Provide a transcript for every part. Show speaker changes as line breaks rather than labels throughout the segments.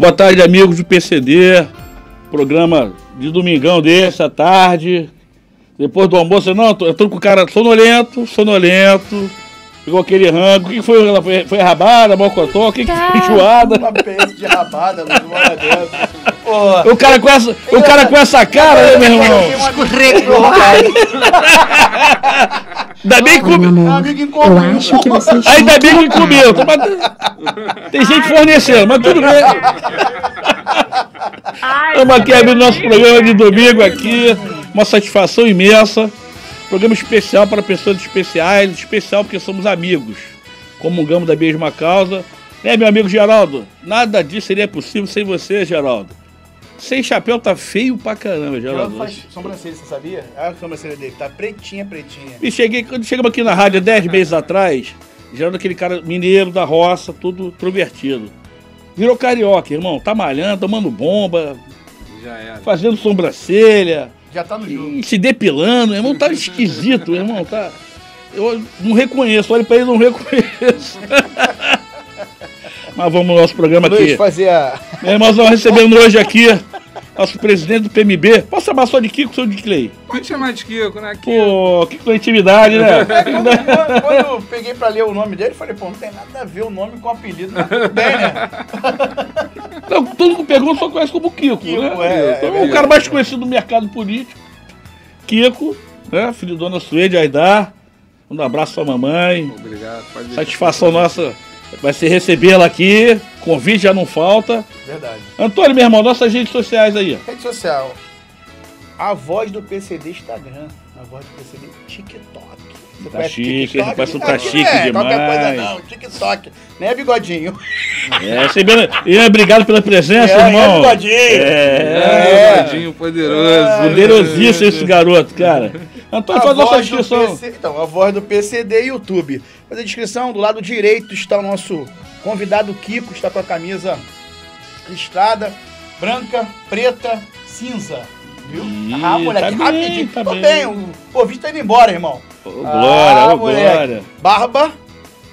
Boa tarde, amigos do PCD. Programa de domingão desse, à tarde. Depois do almoço, eu tô com o cara sonolento. Pegou aquele rango. O que foi? Foi rabada, mocotó? O que foi enjoada?
Uma peça de rabada, uma dessa.
O cara com essa cara, né, meu irmão?
Escorregou.
Ainda bem que comeu.
Eu acho que você está
Ainda bem que comeu. Tem gente fornecendo, mas tudo bem. Estamos aqui abrindo nosso programa de domingo aqui. Uma satisfação imensa. Programa especial para pessoas especiais. Especial porque somos amigos. Comungamos da mesma causa. Né, meu amigo Geraldo? Nada disso seria possível sem você, Geraldo. Sem chapéu tá feio pra caramba, Geraldo.
Faz sobrancelha, você sabia? Olha a sobrancelha dele, tá pretinha.
E quando chegamos aqui na rádio 10 meses atrás, Geraldo, aquele cara mineiro da roça, tudo introvertido. Virou carioca, irmão. Tá malhando, tomando bomba.
Já era.
Fazendo sobrancelha.
Já tá no jogo.
E se depilando, irmão. Tá esquisito, irmão. Tá. Eu não reconheço, olha pra ele, não reconheço. Mas vamos ao nosso programa aqui.
Luiz, fazer a...
Nós vamos recebendo hoje aqui nosso presidente do PMB. Posso chamar só de Kiko ou de Clay?
Pode chamar de Kiko, né?
Pô, Kiko da intimidade, né?
Quando eu peguei pra ler o nome dele, falei, pô, não tem nada a ver o nome com o apelido, mas tudo bem, né?
Não, todo mundo pergunta só conhece como Kiko, né? Então, o cara mais conhecido do mercado político. Kiko, né? Filho de Dona Suede Aidar. Um abraço pra mamãe.
Obrigado.
Satisfação nossa vai ser recebê-la aqui. Convite já não falta.
Verdade.
Antônio, meu irmão, nossas redes sociais aí.
Rede social. A Voz do PCD Instagram. A Voz do PCD TikTok. Você
Tá chique, rapaz, tu tá
Aqui
chique
não é
demais.
qualquer coisa não, TikTok. Né, bigodinho?
Obrigado pela presença, irmão.
Bigodinho.
Bigodinho poderoso.
Poderosíssimo esse garoto, cara. Antônio, faz nossa descrição.
Então, a Voz do PCD YouTube. Fazer a descrição, do lado direito está o nosso convidado Kiko, está com a camisa listrada, branca, preta, cinza. Viu? Moleque,
tá
rapidinho.
Tá
Tô
bem.
bem, o Covid tá indo embora, irmão.
Glória.
Moleque. Barba.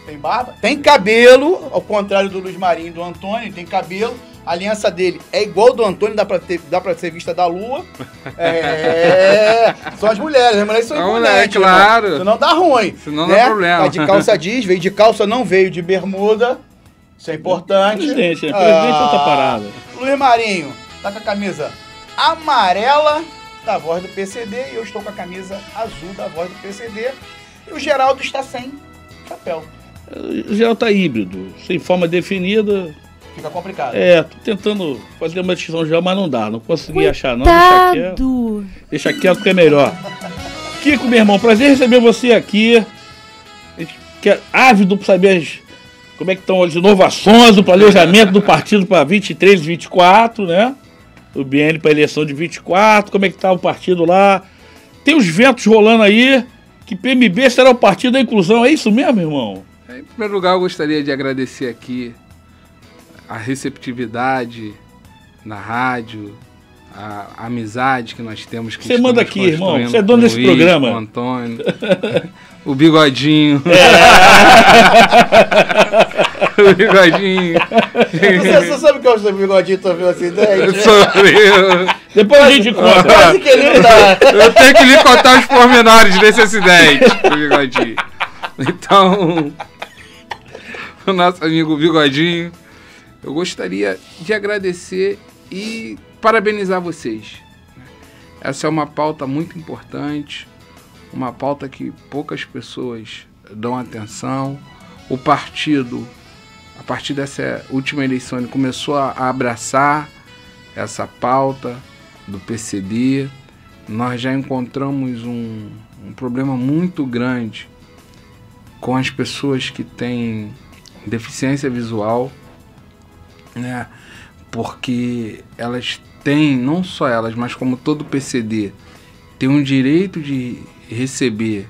Tem barba. Tem cabelo, ao contrário do Luiz Marinho e do Antônio, tem cabelo. A aliança dele é igual do Antônio, dá pra ser vista da lua. São as mulheres são imponentes.
Claro.
Irmão. Senão dá ruim.
Senão não dá problema.
Tá de calça jeans, veio de calça, não veio de bermuda. Isso é importante.
Presidente, né? Presidente é outra parada.
Luiz Marinho tá com a camisa amarela da Voz do PCD e eu estou com a camisa azul da Voz do PCD. E o Geraldo está sem chapéu.
O Geraldo tá híbrido, sem forma definida.
Fica complicado.
Tô tentando fazer uma descrição já, mas não dá. Não consegui achar, não. Deixa quieto que é melhor. Kiko, meu irmão, prazer receber você aqui. A gente quer ávido para saber como é que estão as inovações, o planejamento do partido para 23 e 24, né? O biênio para a eleição de 24, como é que tá o partido lá? Tem os ventos rolando aí, que PMB será o partido da inclusão, é isso mesmo, irmão?
Em primeiro lugar, eu gostaria de agradecer aqui a receptividade na rádio, a amizade que nós temos. Que
você manda aqui, irmão, você é dono desse
Luiz,
programa.
Com o Antônio, o Bigodinho. O Bigodinho.
Você sabe que eu sou Bigodinho, tô vendo essa ideia?
Sou eu.
Depois a gente conta.
Quase que ele não dá.
Eu tenho que lhe contar os pormenores desse acidente, o Bigodinho. Então, o nosso amigo Bigodinho, eu gostaria de agradecer e parabenizar vocês. Essa é uma pauta muito importante, uma pauta que poucas pessoas dão atenção. O partido, a partir dessa última eleição, ele começou a abraçar essa pauta do PCD. Nós já encontramos um problema muito grande com as pessoas que têm deficiência visual, né? Porque elas têm, não só elas, mas como todo PCD, tem um direito de receber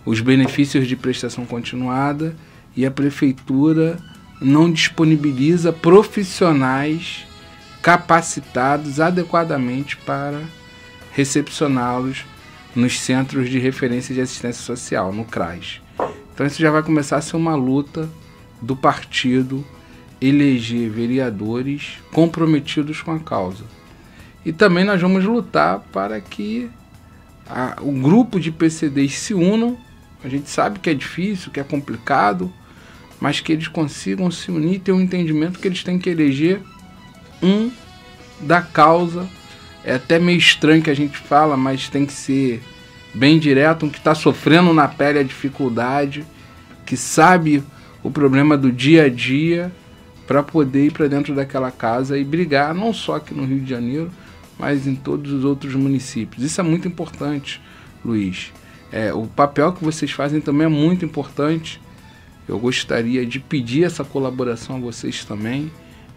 os benefícios de prestação continuada e a prefeitura não disponibiliza profissionais capacitados adequadamente para recepcioná-los nos Centros de Referência de Assistência Social, no CRAS. Então isso já vai começar a ser uma luta do partido eleger vereadores comprometidos com a causa. E também nós vamos lutar para que o grupo de PCDs se unam. A gente sabe que é difícil, que é complicado, mas que eles consigam se unir e ter um entendimento que eles têm que eleger um da causa. É até meio estranho que a gente fala, mas tem que ser bem direto, um que está sofrendo na pele a dificuldade, que sabe o problema do dia a dia, para poder ir para dentro daquela casa e brigar, não só aqui no Rio de Janeiro, mas em todos os outros municípios. Isso é muito importante, Luiz. O papel que vocês fazem também é muito importante. Eu gostaria de pedir essa colaboração a vocês também,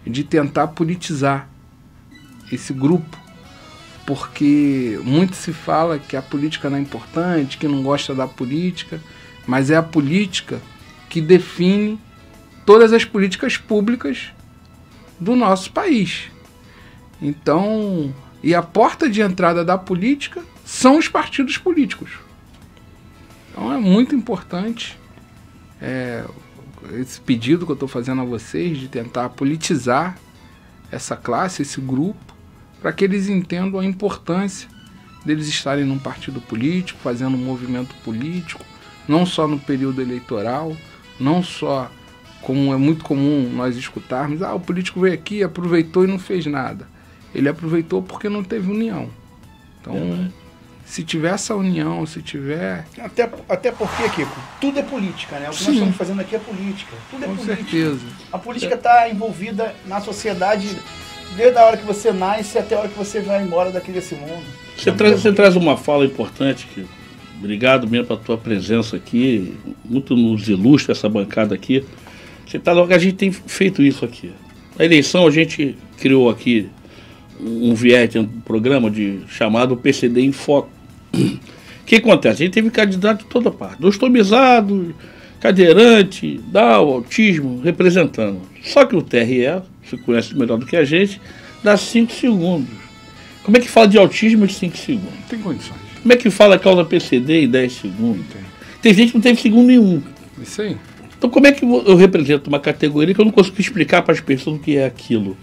de tentar politizar esse grupo, porque muito se fala que a política não é importante, que não gosta da política, mas é a política que define todas as políticas públicas do nosso país. Então, e a porta de entrada da política são os partidos políticos. Então é muito importante esse pedido que eu estou fazendo a vocês, de tentar politizar essa classe, esse grupo, para que eles entendam a importância deles estarem num partido político, fazendo um movimento político, não só no período eleitoral, não só, como é muito comum nós escutarmos, o político veio aqui, aproveitou e não fez nada. Ele aproveitou porque não teve união. Então, se tiver essa união, se tiver...
Até porque, Kiko, tudo é política, né? O que
Sim.
nós estamos fazendo aqui é política. Tudo é
Com
política.
certeza.
A política está envolvida na sociedade desde a hora que você nasce até a hora que você vai embora desse mundo.
Você traz uma fala importante, Kiko. Obrigado mesmo pela tua presença aqui. Muito nos ilustra essa bancada aqui. A gente tem feito isso aqui. Na eleição a gente criou aqui um viés de um programa chamado PCD em Foco. O que acontece? A gente teve candidato de toda parte. Ostomizado, cadeirante, Down, autismo, representando. Só que o TRE, você conhece melhor do que a gente, dá 5 segundos. Como é que fala de autismo em 5 segundos?
Não tem condições.
Como é que fala a causa PCD em 10 segundos? Tem gente que não teve segundo nenhum.
Isso aí.
Então como é que eu represento uma categoria que eu não consigo explicar para as pessoas o que é aquilo?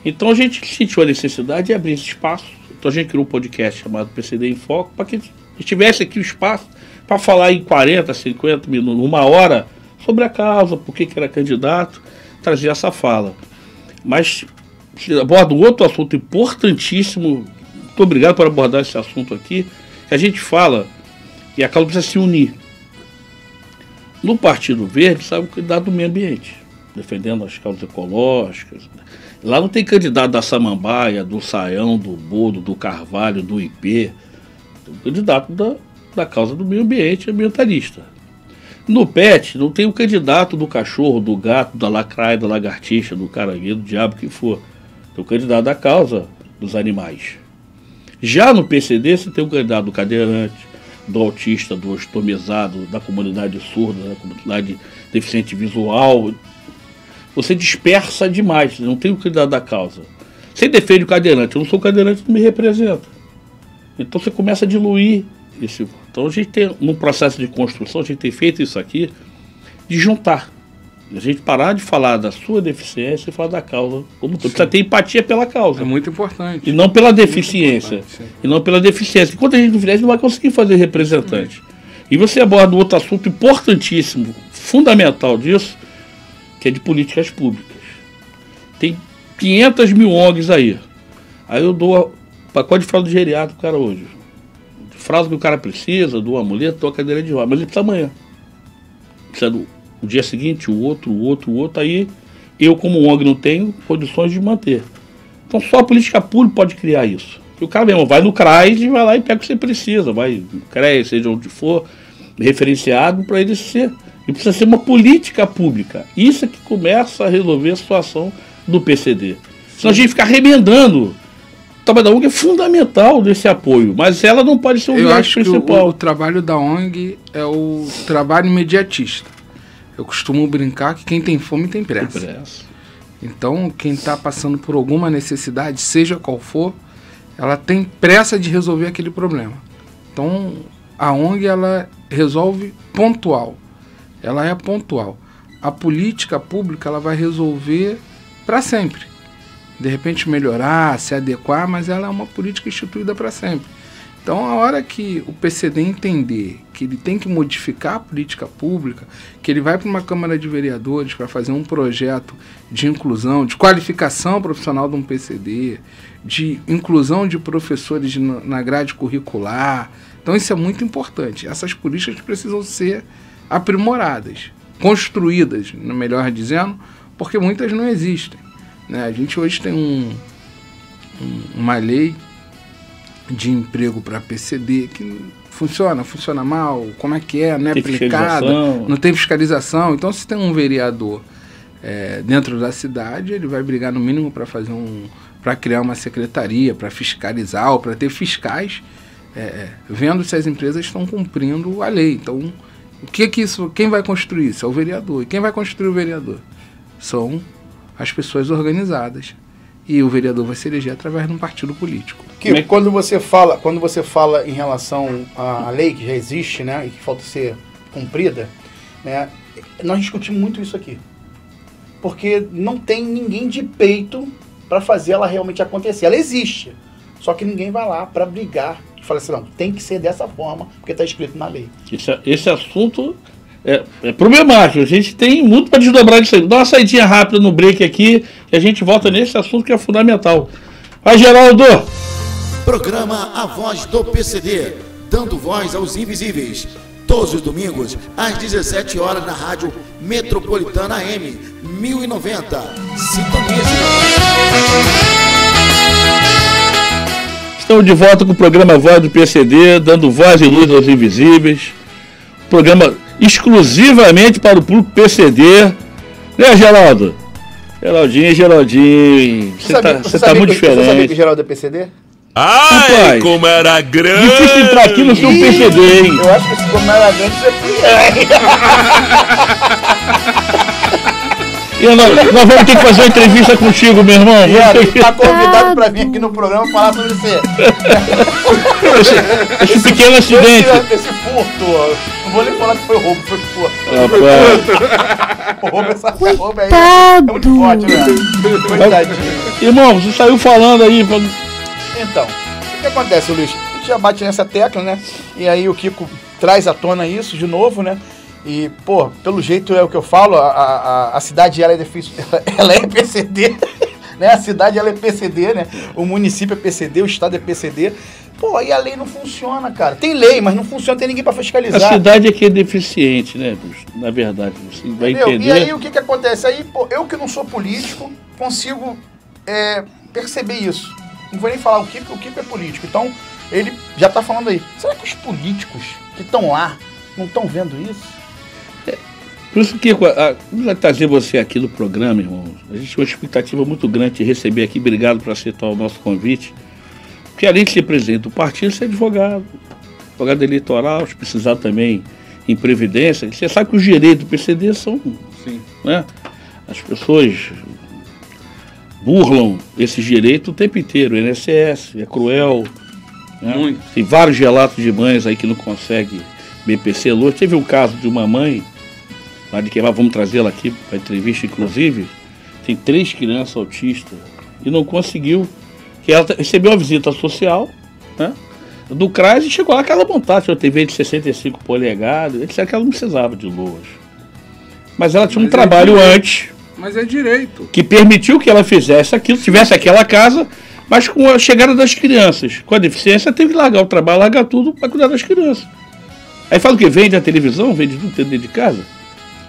Então a gente sentiu a necessidade de abrir esse espaço. Então a gente criou um podcast chamado PCD em Foco, para que tivesse aqui o espaço para falar em 40, 50 minutos, 1 hora, sobre a causa, por que era candidato, trazer essa fala. Mas aborda um outro assunto importantíssimo. Muito obrigado por abordar esse assunto aqui. Que a gente fala que a causa precisa se unir. No Partido Verde, sabe o cuidado do meio ambiente, defendendo as causas ecológicas. Lá não tem candidato da Samambaia, do Saião, do Bodo, do Carvalho, do IP. Tem um candidato da causa do meio ambiente, ambientalista. No PET, não tem o candidato do cachorro, do gato, da lacraia, da lagartixa, do caranguejo, do diabo que for. Tem o candidato da causa dos animais. Já no PCD, você tem o candidato do cadeirante, do autista, do ostomizado, da comunidade surda, da comunidade deficiente visual. Você dispersa demais, não tem o candidato da causa. Você defende o cadeirante, eu não sou cadeirante, não me representa. Então você começa a diluir esse. Então a gente tem, num processo de construção, a gente tem feito isso aqui, de juntar. A gente parar de falar da sua deficiência e falar da causa. Como precisa ter empatia pela causa.
É muito importante.
E não pela deficiência. E não pela deficiência. Enquanto a gente não fizer, a gente não vai conseguir fazer representante. E você aborda um outro assunto importantíssimo, fundamental disso, que é de políticas públicas. Tem 500 mil ONGs aí. Aí eu dou pacote de fralda geriátrica pro cara hoje. Fralda que o cara precisa, dou uma mulher, dou a cadeira de roda. Mas ele precisa amanhã. Precisa do o dia seguinte, o outro, aí eu como ONG não tenho condições de manter. Então só a política pública pode criar isso. E o cara mesmo vai no CRAS e vai lá e pega o que você precisa, vai no CRES, seja onde for, referenciado para ele ser. E precisa ser uma política pública. Isso é que começa a resolver a situação do PCD. Senão a gente fica remendando. O trabalho da ONG é fundamental desse apoio, mas ela não pode ser o viés principal.
O trabalho da ONG é o trabalho imediatista. Eu costumo brincar que quem tem fome tem pressa. Então, quem está passando por alguma necessidade, seja qual for, ela tem pressa de resolver aquele problema. Então, a ONG ela resolve pontual. Ela é pontual. a política pública ela vai resolver para sempre. De repente melhorar, se adequar, mas ela é uma política instituída para sempre. Então, a hora que o PCD entender que ele tem que modificar a política pública, que ele vai para uma Câmara de Vereadores para fazer um projeto de inclusão, de qualificação profissional de um PCD, de inclusão de professores na grade curricular. Então, isso é muito importante. Essas políticas precisam ser aprimoradas, construídas, melhor dizendo, porque muitas não existem, né? A gente hoje tem uma lei de emprego para PCD que funciona mal, como é que é, não é aplicada, não tem fiscalização. Então, se tem um vereador dentro da cidade, ele vai brigar no mínimo para fazer para criar uma secretaria, para fiscalizar ou para ter fiscais vendo se as empresas estão cumprindo a lei. Então, quem vai construir isso? É o vereador. E quem vai construir o vereador? São as pessoas organizadas. E o vereador vai se eleger através de um partido político.
Que, quando você fala em relação à lei que já existe, né, e que falta ser cumprida, né, nós discutimos muito isso aqui. Porque não tem ninguém de peito para fazer ela realmente acontecer. Ela existe, só que ninguém vai lá para brigar e falar assim, não, tem que ser dessa forma, porque está escrito na lei.
Esse assunto é problemático. A gente tem muito para desdobrar disso aí. Dá uma saidinha rápida no break aqui e a gente volta nesse assunto que é fundamental. Vai, Geraldo!
Programa A Voz do PCD, dando voz aos invisíveis. Todos os domingos, às 17 horas, na Rádio Metropolitana AM 1090. Sintonize!
Estamos de volta com o programa Voz do PCD, dando voz e luz aos invisíveis. Programa exclusivamente para o público PCD. Né, Geraldo? Geraldinho. Você tá muito diferente.
Você sabia que o Geraldo é PCD?
Ai, rapaz, como era grande!
Difícil entrar aqui no seu PCD, hein?
Eu acho que esse como era grande, você
E nós vamos ter que fazer uma entrevista contigo, meu irmão.
Você está convidado para vir aqui no programa falar sobre você.
Esse pequeno acidente.
Esse furto, não vou nem falar que foi roubo, foi furto. Roubo aí é muito forte, né? Coitadinho.
Irmão, você saiu falando aí.
Então, o que acontece, Luiz? A gente já bate nessa tecla, né? E aí o Kiko traz à tona isso de novo, né? E, pô, pelo jeito é o que eu falo, a cidade ela é difícil, ela é PCD, né? A cidade ela é PCD, né? O município é PCD, o estado é PCD. Pô, aí a lei não funciona, cara. Tem lei, mas não funciona, não tem ninguém pra fiscalizar.
A cidade é que é deficiente, né? Na verdade, você vai entender.
E aí o que acontece? Aí, pô, eu que não sou político, consigo perceber isso. Não vou nem falar o Kiko é político. Então, ele já tá falando aí. Será que os políticos que estão lá não estão vendo isso?
Por isso, Kiko, vamos trazer você aqui no programa, irmão. A gente tem uma expectativa muito grande de receber aqui. Obrigado por aceitar o nosso convite. Porque além de ser presidente do partido, você é advogado eleitoral, se precisar também em previdência. Você sabe que os direitos do PCD são...
Sim.
Né? As pessoas burlam esses direitos o tempo inteiro. O INSS é cruel. Né? Tem vários relatos de mães aí que não conseguem BPC Luz. Teve um caso de uma mãe, lá de Queimar, vamos trazê-la aqui para entrevista, inclusive, tem 3 crianças autistas e não conseguiu, que ela recebeu uma visita social, né, do CRAS e chegou lá com ela montada, tinha uma TV de 65 polegadas, ele disse que ela não precisava de luz. Mas ela tinha um trabalho antes.
Mas é direito.
Que permitiu que ela fizesse aquilo, tivesse aquela casa, mas com a chegada das crianças, com a deficiência, teve que largar o trabalho, largar tudo para cuidar das crianças. Aí fala o que? Vende a televisão, vende tudo dentro de casa.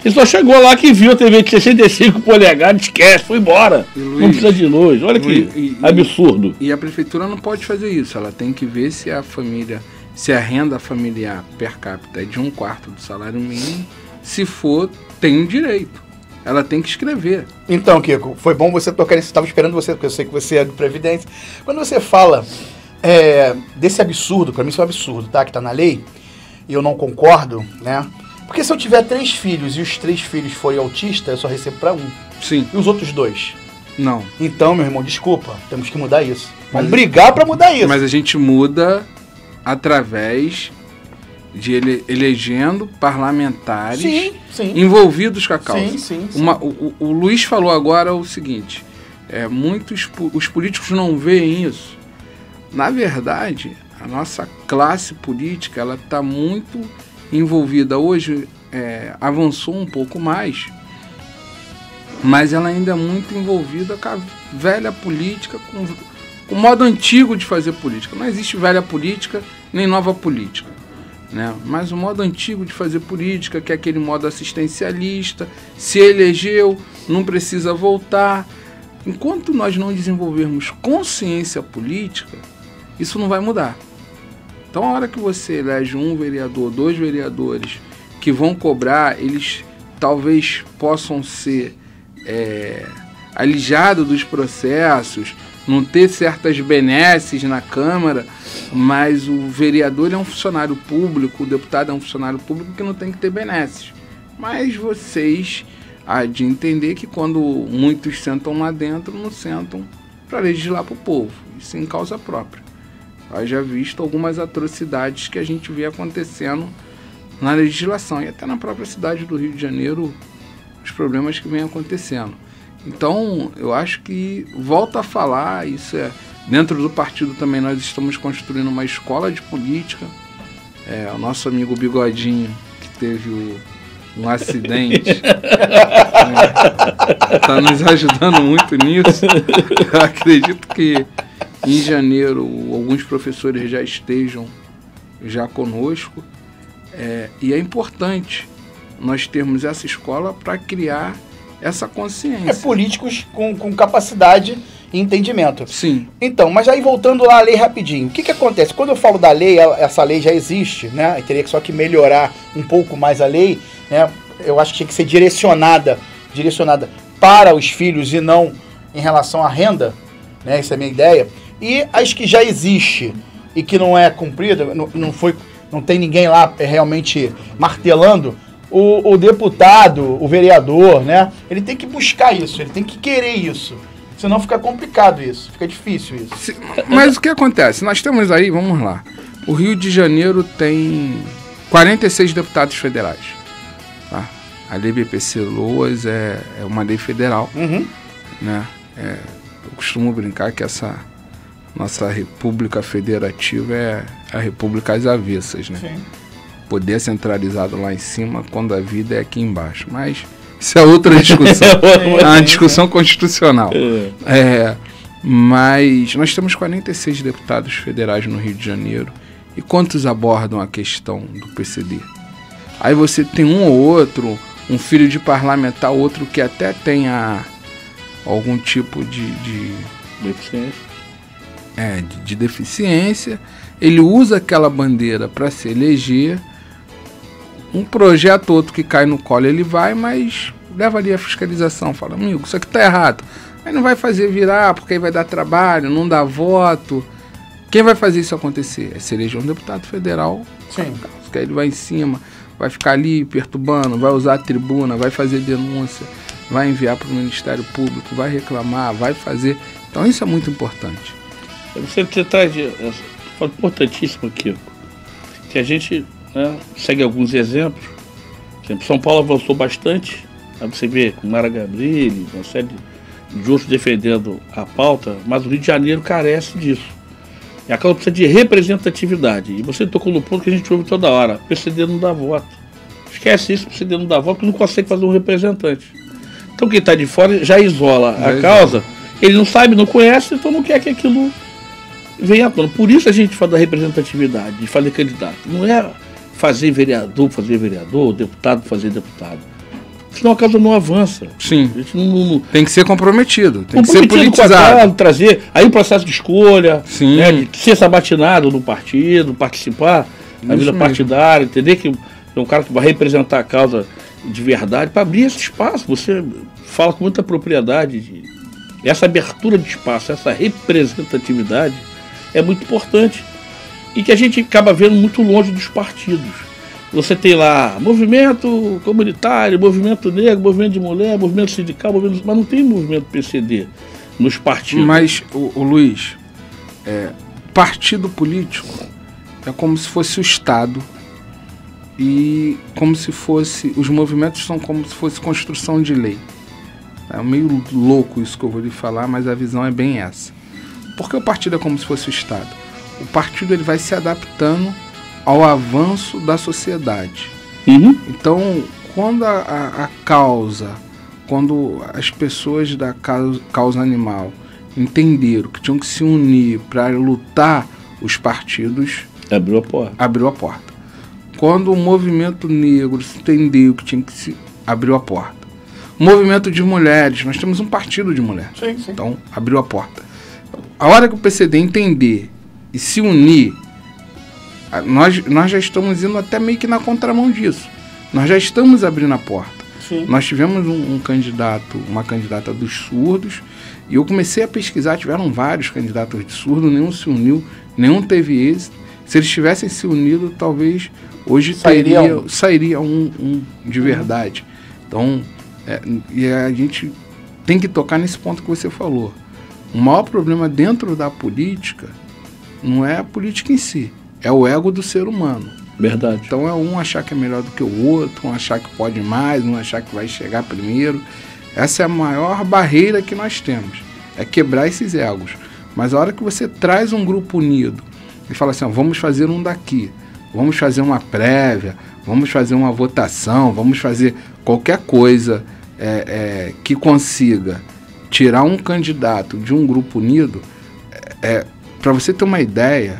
Ele só chegou lá que viu a TV de 65 polegadas, esquece, foi embora. Luiz, não precisa de luz. Olha que absurdo.
E a prefeitura não pode fazer isso. Ela tem que ver se a família, se a renda familiar per capita é de 1/4 do salário mínimo. Se for, tem um direito. Ela tem que escrever.
Então, Kiko, foi bom você tocar nisso. Eu estava esperando você, porque eu sei que você é de Previdência. Quando você fala desse absurdo, para mim isso é um absurdo, tá? Que está na lei, e eu não concordo, né? Porque se eu tiver 3 filhos e os 3 filhos forem autistas, eu só recebo para 1.
Sim.
E os outros 2?
Não.
Então, meu irmão, desculpa, temos que mudar isso. Vamos brigar para mudar isso.
Mas a gente muda através elegendo parlamentares
sim.
envolvidos com a causa.
Sim.
O Luiz falou agora o seguinte, os políticos não veem isso. Na verdade, a nossa classe política ela está muito envolvida. Hoje avançou um pouco mais, mas ela ainda é muito envolvida com a velha política, com o modo antigo de fazer política. Não existe velha política nem nova política, né? Mas o modo antigo de fazer política, que é aquele modo assistencialista, se elegeu, não precisa voltar. Enquanto nós não desenvolvermos consciência política, isso não vai mudar. Então, a hora que você elege um vereador, 2 vereadores que vão cobrar, eles talvez possam ser alijados dos processos, não ter certas benesses na Câmara, mas o vereador é um funcionário público, o deputado é um funcionário público que não tem que ter benesses. Mas vocês há de entender que quando muitos sentam lá dentro, não sentam para legislar para o povo, isso em causa própria. Eu já visto algumas atrocidades que a gente vê acontecendo na legislação e até na própria cidade do Rio de Janeiro, os problemas que vêm acontecendo. Então, eu acho que, volto a falar, isso dentro do partido também nós estamos construindo uma escola de política. O nosso amigo Bigodinho, que teve um acidente, está nos ajudando muito nisso. Eu acredito que em janeiro alguns professores já estejam conosco. E é importante nós termos essa escola para criar essa consciência.
Políticos com capacidade e entendimento.
Sim.
Então, mas aí voltando lá à lei rapidinho, o que acontece? Quando eu falo da lei, essa lei já existe, né? E teria só que melhorar um pouco mais a lei, né? Eu acho que tinha que ser direcionada para os filhos e não em relação à renda, né? Essa é a minha ideia. E as que já existe e que não é cumprida, não tem ninguém lá realmente martelando, o deputado, o vereador, né? Ele tem que buscar isso, ele tem que querer isso. Senão fica complicado isso, fica difícil isso.
Mas o que acontece? Nós temos aí, vamos lá, o Rio de Janeiro tem 46 deputados federais. Tá? A lei BPC-Loas é uma lei federal. Né? Eu costumo brincar que essa nossa república federativa é a república às avessas, né?
Sim.
Poder centralizado lá em cima, quando a vida é aqui embaixo. Mas isso é outra discussão. É uma discussão constitucional. Mas nós temos 46 deputados federais no Rio de Janeiro. E quantos abordam a questão do PCD? Aí você tem um ou outro, um filho de parlamentar, outro que até tenha algum tipo de deficiência. Ele usa aquela bandeira para se eleger. Um projeto outro que cai no colo ele vai, mas leva ali a fiscalização, fala, amigo, isso aqui tá errado. Aí não vai fazer virar, porque aí vai dar trabalho, não dá voto. Quem vai fazer isso acontecer? É se eleger um deputado federal.
Sim.
Que aí ele vai em cima, vai ficar ali perturbando, vai usar a tribuna, vai fazer denúncia, vai enviar para o Ministério Público, vai reclamar, vai fazer. Então isso é muito importante.
Você traz importantíssimo, Kiko, que a gente, né, segue alguns exemplos. Por exemplo, São Paulo avançou bastante. Aí você vê com Mara Gabrilli, uma série de outros defendendo a pauta, mas o Rio de Janeiro carece disso. E a causa precisa de representatividade. E você tocou no ponto que a gente ouve toda hora: o PCD não dá voto. Esquece isso, o PCD não dá voto, porque não consegue fazer um representante. Então quem está de fora já isola a causa. Ele não sabe, não conhece, então não quer que aquilo venha à tona. Por isso a gente fala da representatividade, de fazer candidato. Não é fazer vereador, deputado fazer deputado. Senão a causa não avança.
Sim.
A gente não
tem que ser comprometido, tem que ser politizado.
Causa, trazer aí o processo de escolha, né, de ser sabatinado no partido, participar da vida partidária, entender que é um cara que vai representar a causa de verdade, para abrir esse espaço. Você fala com muita propriedade. Essa abertura de espaço, essa representatividade é muito importante. E que a gente acaba vendo muito longe dos partidos. Você tem lá movimento comunitário, movimento negro, movimento de mulher, movimento sindical, mas não tem movimento PCD nos partidos.
Mas, o Luiz, partido político é como se fosse o Estado e como se fosse, os movimentos são como se fosse construção de lei. É meio louco isso que eu vou lhe falar, mas a visão é bem essa. Porque o partido é como se fosse o Estado. O partido ele vai se adaptando ao avanço da sociedade. Então, quando a causa, quando as pessoas da causa animal entenderam que tinham que se unir para lutar, os partidos abriu a porta. Quando o movimento negro entendeu que tinha que se abriu a porta. O movimento de mulheres, nós temos um partido de mulheres.
Sim.
Então, abriu a porta. A hora que o PCD entender e se unir, nós já estamos indo até meio que na contramão disso. Nós já estamos abrindo a porta.
Sim.
Nós tivemos uma candidata dos surdos, e eu comecei a pesquisar, tiveram vários candidatos de surdo, nenhum se uniu, nenhum teve êxito. Se eles tivessem se unido, talvez hoje sairia um de verdade. Então, e a gente tem que tocar nesse ponto que você falou. O maior problema dentro da política não é a política em si, é o ego do ser humano.
Verdade.
Então é um achar que é melhor do que o outro, um achar que pode mais, um achar que vai chegar primeiro. Essa é a maior barreira que nós temos, é quebrar esses egos. Mas a hora que você traz um grupo unido e fala assim, ó, vamos fazer um daqui, vamos fazer uma prévia, vamos fazer uma votação, vamos fazer qualquer coisa que consiga tirar um candidato de um grupo unido, para você ter uma ideia,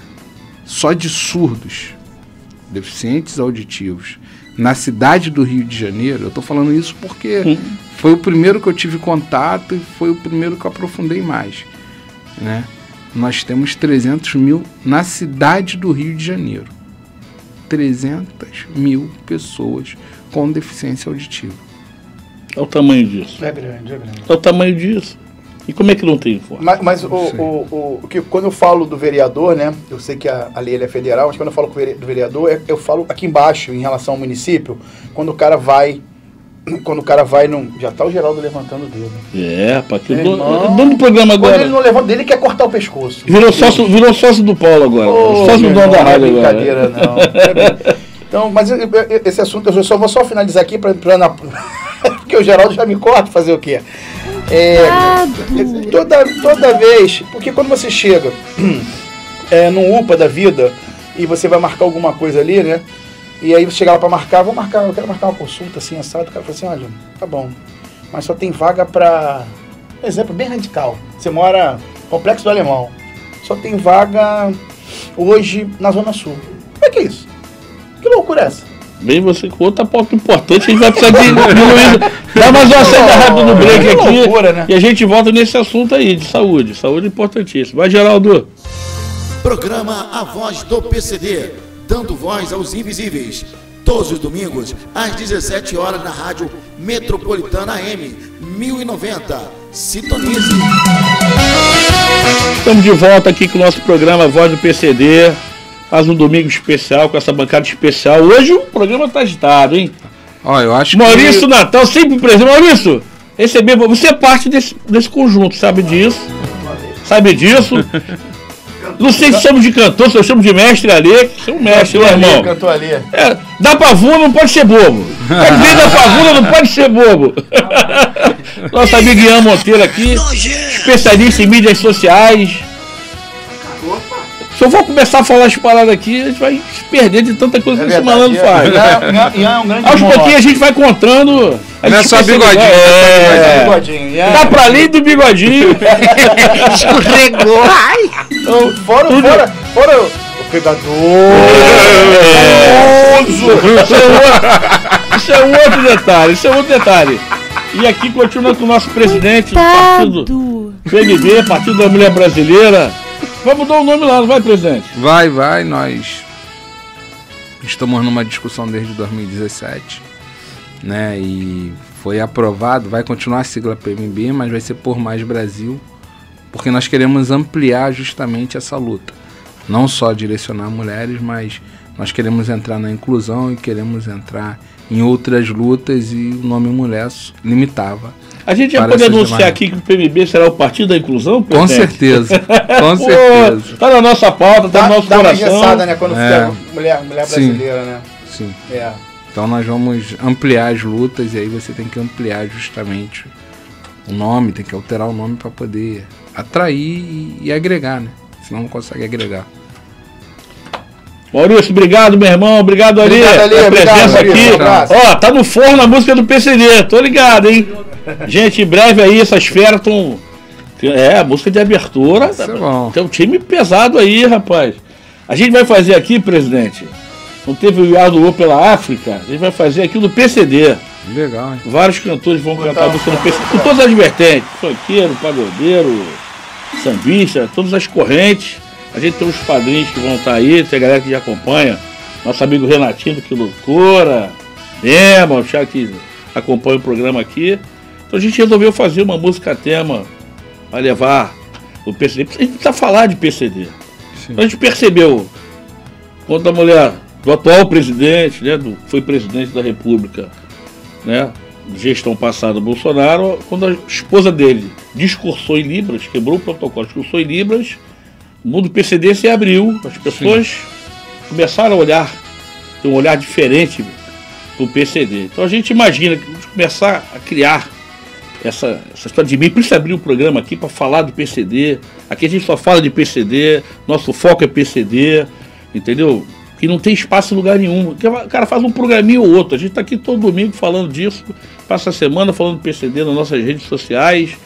só de surdos, deficientes auditivos, na cidade do Rio de Janeiro, eu estou falando isso porque foi o primeiro que eu tive contato e foi o primeiro que eu aprofundei mais, né? Nós temos 300 mil na cidade do Rio de Janeiro. 300 mil pessoas com deficiência auditiva.
Olha o tamanho disso.
É grande.
Olha o tamanho disso. E como é que não tem informe?
Mas quando eu falo do vereador, né? Eu sei que a lei é federal, mas quando eu falo do vereador, eu falo aqui embaixo, em relação ao município, quando o cara vai já tá o Geraldo levantando o dedo.
Rapaz, que dono do programa agora.
Quando ele não levanta dele, quer cortar o pescoço.
Virou sócio do Paulo agora. Sócio do dono da rádio agora.
Brincadeira, não. Então, mas esse assunto, eu vou só finalizar aqui porque o Geraldo já me corta, fazer o quê? Toda vez, porque quando você chega num UPA da vida e você vai marcar alguma coisa ali, né? E aí você chega lá pra marcar, eu quero marcar uma consulta assim, assado, o cara fala assim, olha, tá bom, mas só tem vaga pra, um exemplo bem radical, você mora no Complexo do Alemão, só tem vaga hoje na Zona Sul. Como é que é isso? Que loucura é essa?
Bem, você com outra pauta importante, a gente vai precisar diminuir. Dá mais uma saída rápida no break aqui,
loucura, né?
E a gente volta nesse assunto aí, de saúde. Saúde importantíssima. Vai, Geraldo.
Programa A Voz do PCD, dando voz aos invisíveis. Todos os domingos, às 17 horas, na Rádio Metropolitana AM 1090. Sintonize.
Estamos de volta aqui com o nosso programa A Voz do PCD. Faz um domingo especial, com essa bancada especial. Hoje o programa tá agitado, hein?
Eu acho
Maurício Natal, sempre presente. Maurício, você é parte desse conjunto, sabe disso? Sabe disso? Não sei se chamo de cantor, se eu chamo de mestre ali. Você é um mestre, meu irmão.
Cantor ali.
Da pavuna não pode ser bobo. Quem vem da pavuna não pode ser bobo. Nosso amigo Ian Monteiro aqui, especialista em mídias sociais. Se eu for começar a falar as paradas aqui, a gente vai se perder de tanta coisa que esse malandro faz.
Ian é um grande
aos pouquinhos a gente vai contando.
Não é só bigodinho.
Bigodinho.
Tá pra além do bigodinho.
Escorregou. Então, fora o pegador.
Isso é um outro detalhe. E aqui continua com o nosso presidente do partido PMB, Partido da Mulher Brasileira. Vamos dar o nome lá, não vai, presidente?
Vai, nós estamos numa discussão desde 2017, né, e foi aprovado, vai continuar a sigla PMB, mas vai ser Por Mais Brasil, porque nós queremos ampliar justamente essa luta, não só direcionar mulheres, mas nós queremos entrar na inclusão e queremos entrar em outras lutas, e o nome mulher limitava.
A gente já pode anunciar aqui que o PMB será o Partido da Inclusão?
Com certeza, com certeza.
Tá na nossa pauta, tá no nosso coração.
Dá uma engessada, né, quando fica mulher brasileira, né?
Sim.
É.
Então nós vamos ampliar as lutas e aí você tem que ampliar justamente o nome, tem que alterar o nome para poder atrair e agregar, né? Senão não consegue agregar.
Maurício, obrigado, meu irmão. Obrigado, Ari. A presença aqui. Ó, tá no forno a música do PCD. Tô ligado, hein? Gente, em breve aí essas feras estão... a música de abertura.
Isso é bom.
Tem um time pesado aí, rapaz. A gente vai fazer aqui, presidente. Não teve o Iado pela África? A gente vai fazer aqui do PCD.
Legal, hein?
Vários cantores vão cantar a música do PCD. Com todas as vertentes. Funkeiro, pagodeiro, sambista, todas as correntes. A gente tem os padrinhos que vão estar aí, tem a galera que já acompanha. Nosso amigo Renatinho, que loucura. Tema, o Thiago que acompanha o programa aqui. Então a gente resolveu fazer uma música tema para levar o PCD. A gente precisa falar de PCD. Então a gente percebeu, quando a mulher do atual presidente, né, foi presidente da República, né, gestão passada Bolsonaro, quando a esposa dele discursou em Libras, quebrou o protocolo, discursou em Libras, o mundo do PCD se abriu, as pessoas começaram a olhar, ter um olhar diferente do PCD. Então a gente imagina que vamos começar a criar essa história de mim, por isso abrir o programa aqui para falar do PCD. Aqui a gente só fala de PCD, nosso foco é PCD, entendeu? Que não tem espaço em lugar nenhum. O cara faz um programinha ou outro. A gente está aqui todo domingo falando disso, passa a semana falando do PCD nas nossas redes sociais.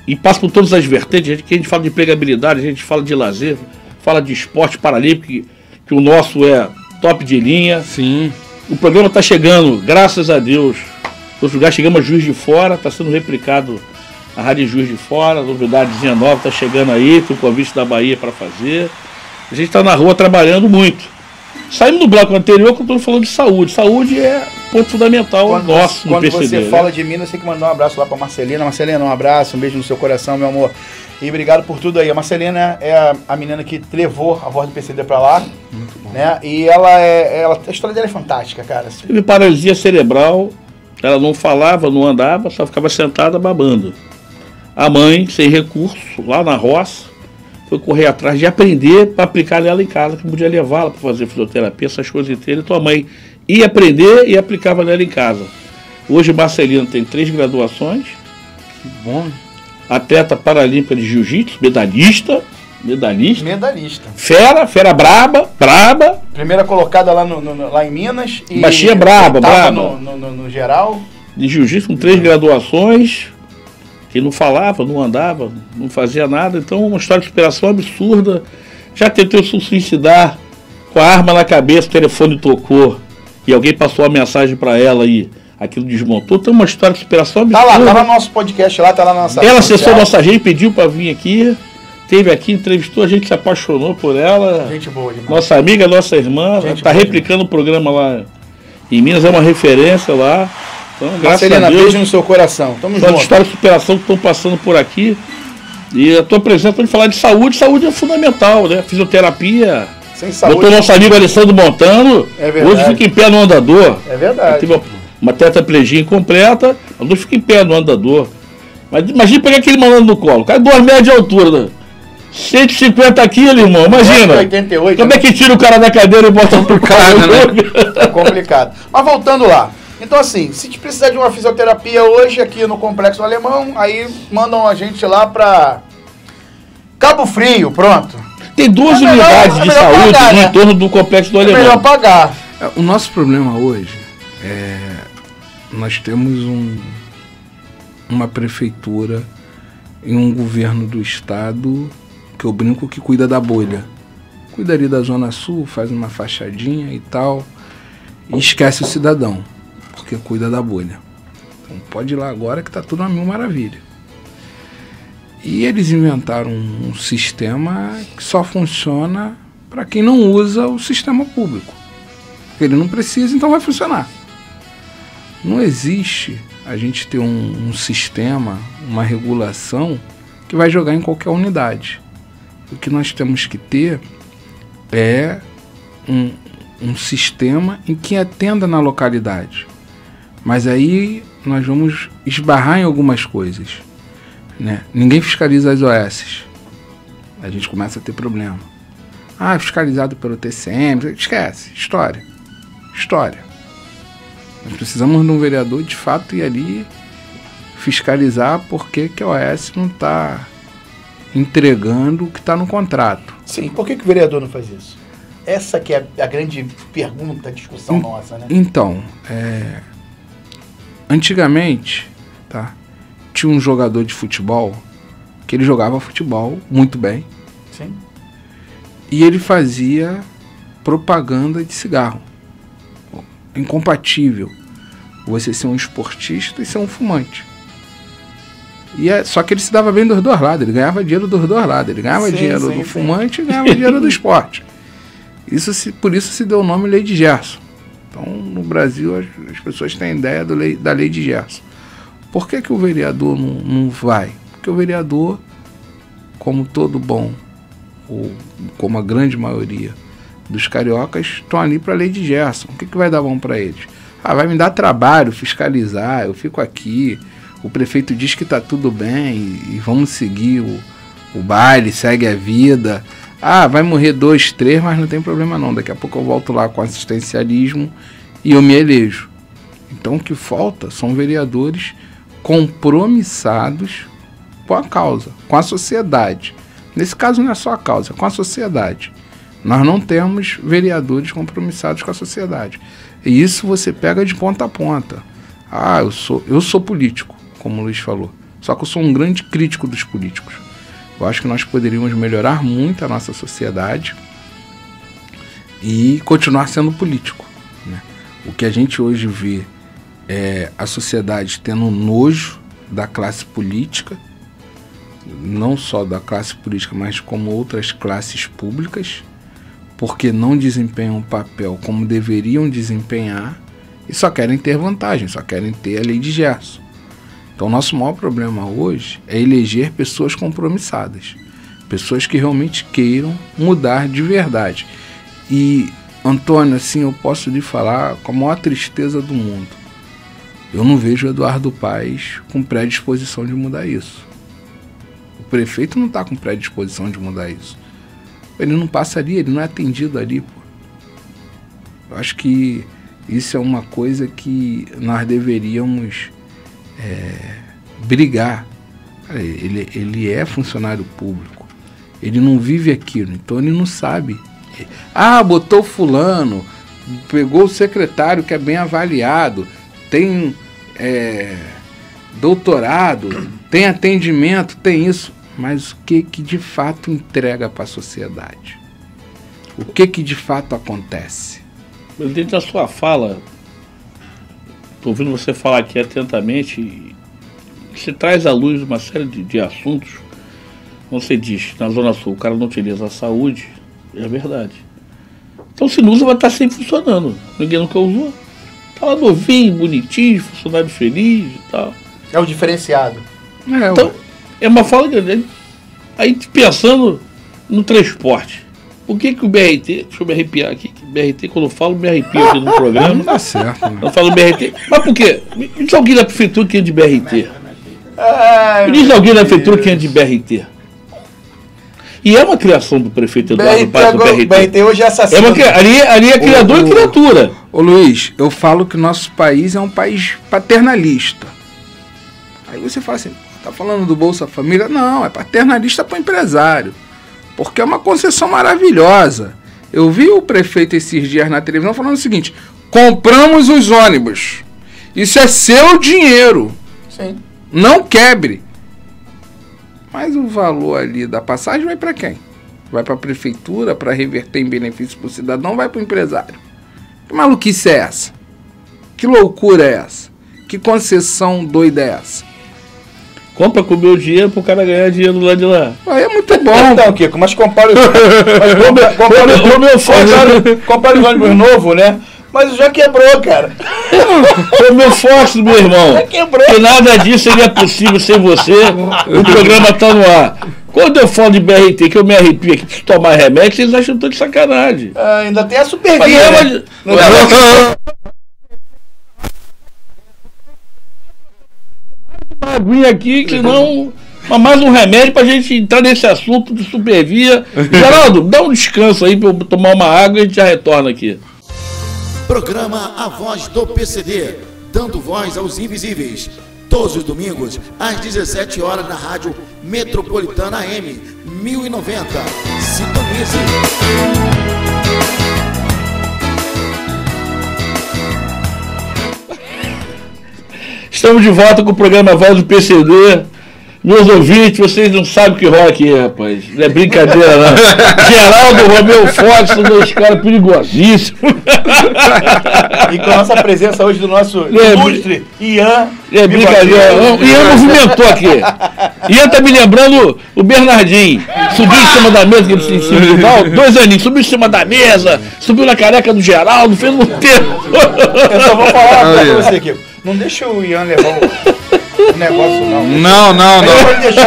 E passa por todas as vertentes, que a gente fala de empregabilidade, a gente fala de lazer, fala de esporte paralímpico, que o nosso é top de linha.
Sim.
O programa está chegando, graças a Deus. Outros lugares chegamos a Juiz de Fora, está sendo replicado a Rádio Juiz de Fora, novidadezinha nova está chegando aí, tem o convite da Bahia para fazer. A gente está na rua trabalhando muito. Saímos do bloco anterior que eu estou falando de saúde. Saúde é ponto fundamental nosso no PCD.
Quando você fala de Minas, tem que mandar um abraço lá para Marcelina. Marcelina, um abraço, um beijo no seu coração, meu amor. E obrigado por tudo aí. A Marcelina é a menina que levou a voz do PCD para lá. Muito bom. Né? E a história dela é fantástica, cara.
Teve paralisia cerebral, ela não falava, não andava, só ficava sentada babando. A mãe, sem recurso, lá na roça, foi correr atrás de aprender para aplicar nela em casa, que podia levá-la para fazer fisioterapia, essas coisas inteiras. Então a mãe ia aprender e aplicava nela em casa. Hoje Marcelina tem 3 graduações.
Que bom.
Atleta paralímpica de jiu-jitsu, medalhista. Fera braba.
Primeira colocada lá, lá em Minas.
E baixinha braba.
No geral.
De jiu-jitsu com 3 graduações. Que não falava, não andava, não fazia nada. Então, uma história de superação absurda. Já tentou se suicidar com a arma na cabeça, o telefone tocou e alguém passou a mensagem para ela e aquilo desmontou. Então, uma história de superação absurda.
Tá lá no nosso podcast, tá lá na nossa.
Ela acessou nossa rede, pediu para vir aqui, teve aqui, entrevistou, a gente se apaixonou por ela.
Gente boa demais.
Nossa amiga, nossa irmã, está replicando o programa lá em Minas, é uma referência lá. Então,
Marcelina, beijo no seu coração. Tamo junto.
As histórias de superação que estão passando por aqui. E a tua presença para falar de saúde. Saúde é fundamental, né? Fisioterapia.
Sem saúde.
Botou nosso amigo Alessandro Montano.
É verdade.
Hoje fica em pé no andador.
É verdade.
Teve uma tetraplegia incompleta. Hoje fica em pé no andador. Mas imagina pegar aquele malandro no colo. O cara 2 metros de altura, né? 150 quilos, irmão. Imagina.
88,
como é que tira o cara da cadeira e bota no cara,
né? É complicado. Mas voltando lá. Então assim, se te precisar de uma fisioterapia hoje aqui no Complexo Alemão, aí mandam a gente lá pra Cabo Frio, pronto.
Tem 2 unidades de saúde pagar, no entorno do Complexo do Alemão.
É melhor pagar.
O nosso problema hoje é... Nós temos uma prefeitura e um governo do estado, que eu brinco, que cuida da bolha. Cuida ali da Zona Sul, faz uma fachadinha e tal, e esquece o cidadão. Porque cuida da bolha. Então pode ir lá agora que está tudo a 1000 maravilha. E eles inventaram um sistema que só funciona para quem não usa o sistema público. Porque ele não precisa, então vai funcionar. Não existe a gente ter um sistema, uma regulação que vai jogar em qualquer unidade. O que nós temos que ter é um sistema em que atenda na localidade. Mas aí nós vamos esbarrar em algumas coisas, né? Ninguém fiscaliza as OS. A gente começa a ter problema. Fiscalizado pelo TCM, esquece, história. história. Nós precisamos de um vereador, de fato, ir ali fiscalizar por que a OAS não está entregando o que está no contrato.
Sim, por que o vereador não faz isso? Essa que é a grande pergunta, a discussão nossa, né?
Então, antigamente, tá, tinha um jogador de futebol que ele jogava futebol muito bem.
Sim.
E ele fazia propaganda de cigarro. Incompatível você ser um esportista e ser um fumante. Só que ele se dava bem dos dois lados, ele ganhava dinheiro dos dois lados. Ele ganhava dinheiro do fumante e ganhava dinheiro do esporte. Por isso se deu o nome Lei de Gerson. Então, no Brasil, as pessoas têm ideia da Lei de Gerson. Por que o vereador não vai? Porque o vereador, como todo bom, ou como a grande maioria dos cariocas, estão ali para a Lei de Gerson. O que vai dar bom para eles? Vai me dar trabalho fiscalizar, eu fico aqui, o prefeito diz que está tudo bem e vamos seguir o baile, segue a vida. Vai morrer 2, 3, mas não tem problema não. Daqui a pouco eu volto lá com assistencialismo e eu me elejo. Então o que falta são vereadores compromissados com a causa, com a sociedade. Nesse caso não é só a causa, é com a sociedade. Nós não temos vereadores compromissados com a sociedade. E isso você pega de ponta a ponta. Eu sou político, como o Luiz falou. Só que eu sou um grande crítico dos políticos. Eu acho que nós poderíamos melhorar muito a nossa sociedade e continuar sendo político, né? O que a gente hoje vê é a sociedade tendo nojo da classe política, não só da classe política, mas como outras classes públicas, porque não desempenham um papel como deveriam desempenhar e só querem ter vantagem, só querem ter a Lei de Gerson. Então, o nosso maior problema hoje é eleger pessoas compromissadas, pessoas que realmente queiram mudar de verdade. E, Antônio, assim, eu posso lhe falar com a maior tristeza do mundo. Eu não vejo o Eduardo Paes com predisposição de mudar isso. O prefeito não está com predisposição de mudar isso. Ele não passa ali, ele não é atendido ali, pô. Eu acho que isso é uma coisa que nós deveríamos brigar. Ele é funcionário público, ele não vive aquilo, então ele não sabe. Botou fulano, pegou o secretário que é bem avaliado, tem doutorado, tem atendimento, tem isso, mas o que de fato entrega para a sociedade? O que de fato acontece?
Dentro da sua fala, estou ouvindo você falar aqui atentamente, você traz à luz uma série de assuntos. Você diz, na Zona Sul, o cara não utiliza a saúde, é verdade. Então, se não usa, vai estar sempre funcionando. Ninguém nunca usou. Está lá novinho, bonitinho, funcionário feliz e tal.
É o diferenciado.
Então, é uma fala grande. Aí, pensando no transporte. Por que o BRT, deixa eu me arrepiar aqui, que BRT, quando eu falo, me arrepio aqui no programa.
Não dá certo, né?
Eu falo BRT, mas por quê? Me diz alguém da prefeitura que anda de BRT. Me diz alguém da prefeitura que anda de BRT. E é uma criação do prefeito Eduardo Paes do BRT.
BRT hoje é assassino.
Ali é criador e criatura.
Ô Luiz, eu falo que o nosso país é um país paternalista. Aí você fala assim, tá falando do Bolsa Família? Não, é paternalista para o empresário. Porque é uma concessão maravilhosa. Eu vi o prefeito esses dias na televisão falando o seguinte: compramos os ônibus. Isso é seu dinheiro.
Sim.
Não quebre. Mas o valor ali da passagem vai para quem? Vai para a prefeitura para reverter em benefício para o cidadão, vai para o empresário. Que maluquice é essa? Que loucura é essa? Que concessão doida é essa?
Compra com o meu dinheiro pro cara ganhar dinheiro lá de lá.
Aí é muito bom.
Então, Kiko, mas compara compara os ônibus novos, né? Mas já quebrou, cara.
Foi meu fóssil, meu irmão.
Já quebrou.
Que nada disso seria possível sem você. O programa tá no ar. Quando eu falo de BRT, que eu me arrepio aqui, preciso tomar remédio, vocês acham que eu tô de sacanagem.
Ainda tem a Supervia, né?
Uma aguinha aqui, que não... mais um remédio pra gente entrar nesse assunto de Supervia. Geraldo, dá um descanso aí pra eu tomar uma água e a gente já retorna aqui.
Programa A Voz do PCD, dando voz aos invisíveis. Todos os domingos, às 17 horas, na Rádio Metropolitana AM 1090. Sintonize.
Estamos de volta com o programa Voz do PCD. Meus ouvintes, vocês não sabem o que rola aqui, rapaz. Não é brincadeira, não. Geraldo, Romeu Fox, são dois caras perigosíssimos.
E com a nossa presença hoje do nosso ilustre Ian.
É brincadeira. Ian movimentou aqui. Ian tá me lembrando o Bernardinho. Subiu em cima da mesa, que ele se ensinou, 2 aninhos, subiu em cima da mesa, subiu na careca do Geraldo, fez um tempo.
Eu só vou falar uma coisa pra você aqui. Não deixa o Ian levar o negócio, não.
Não.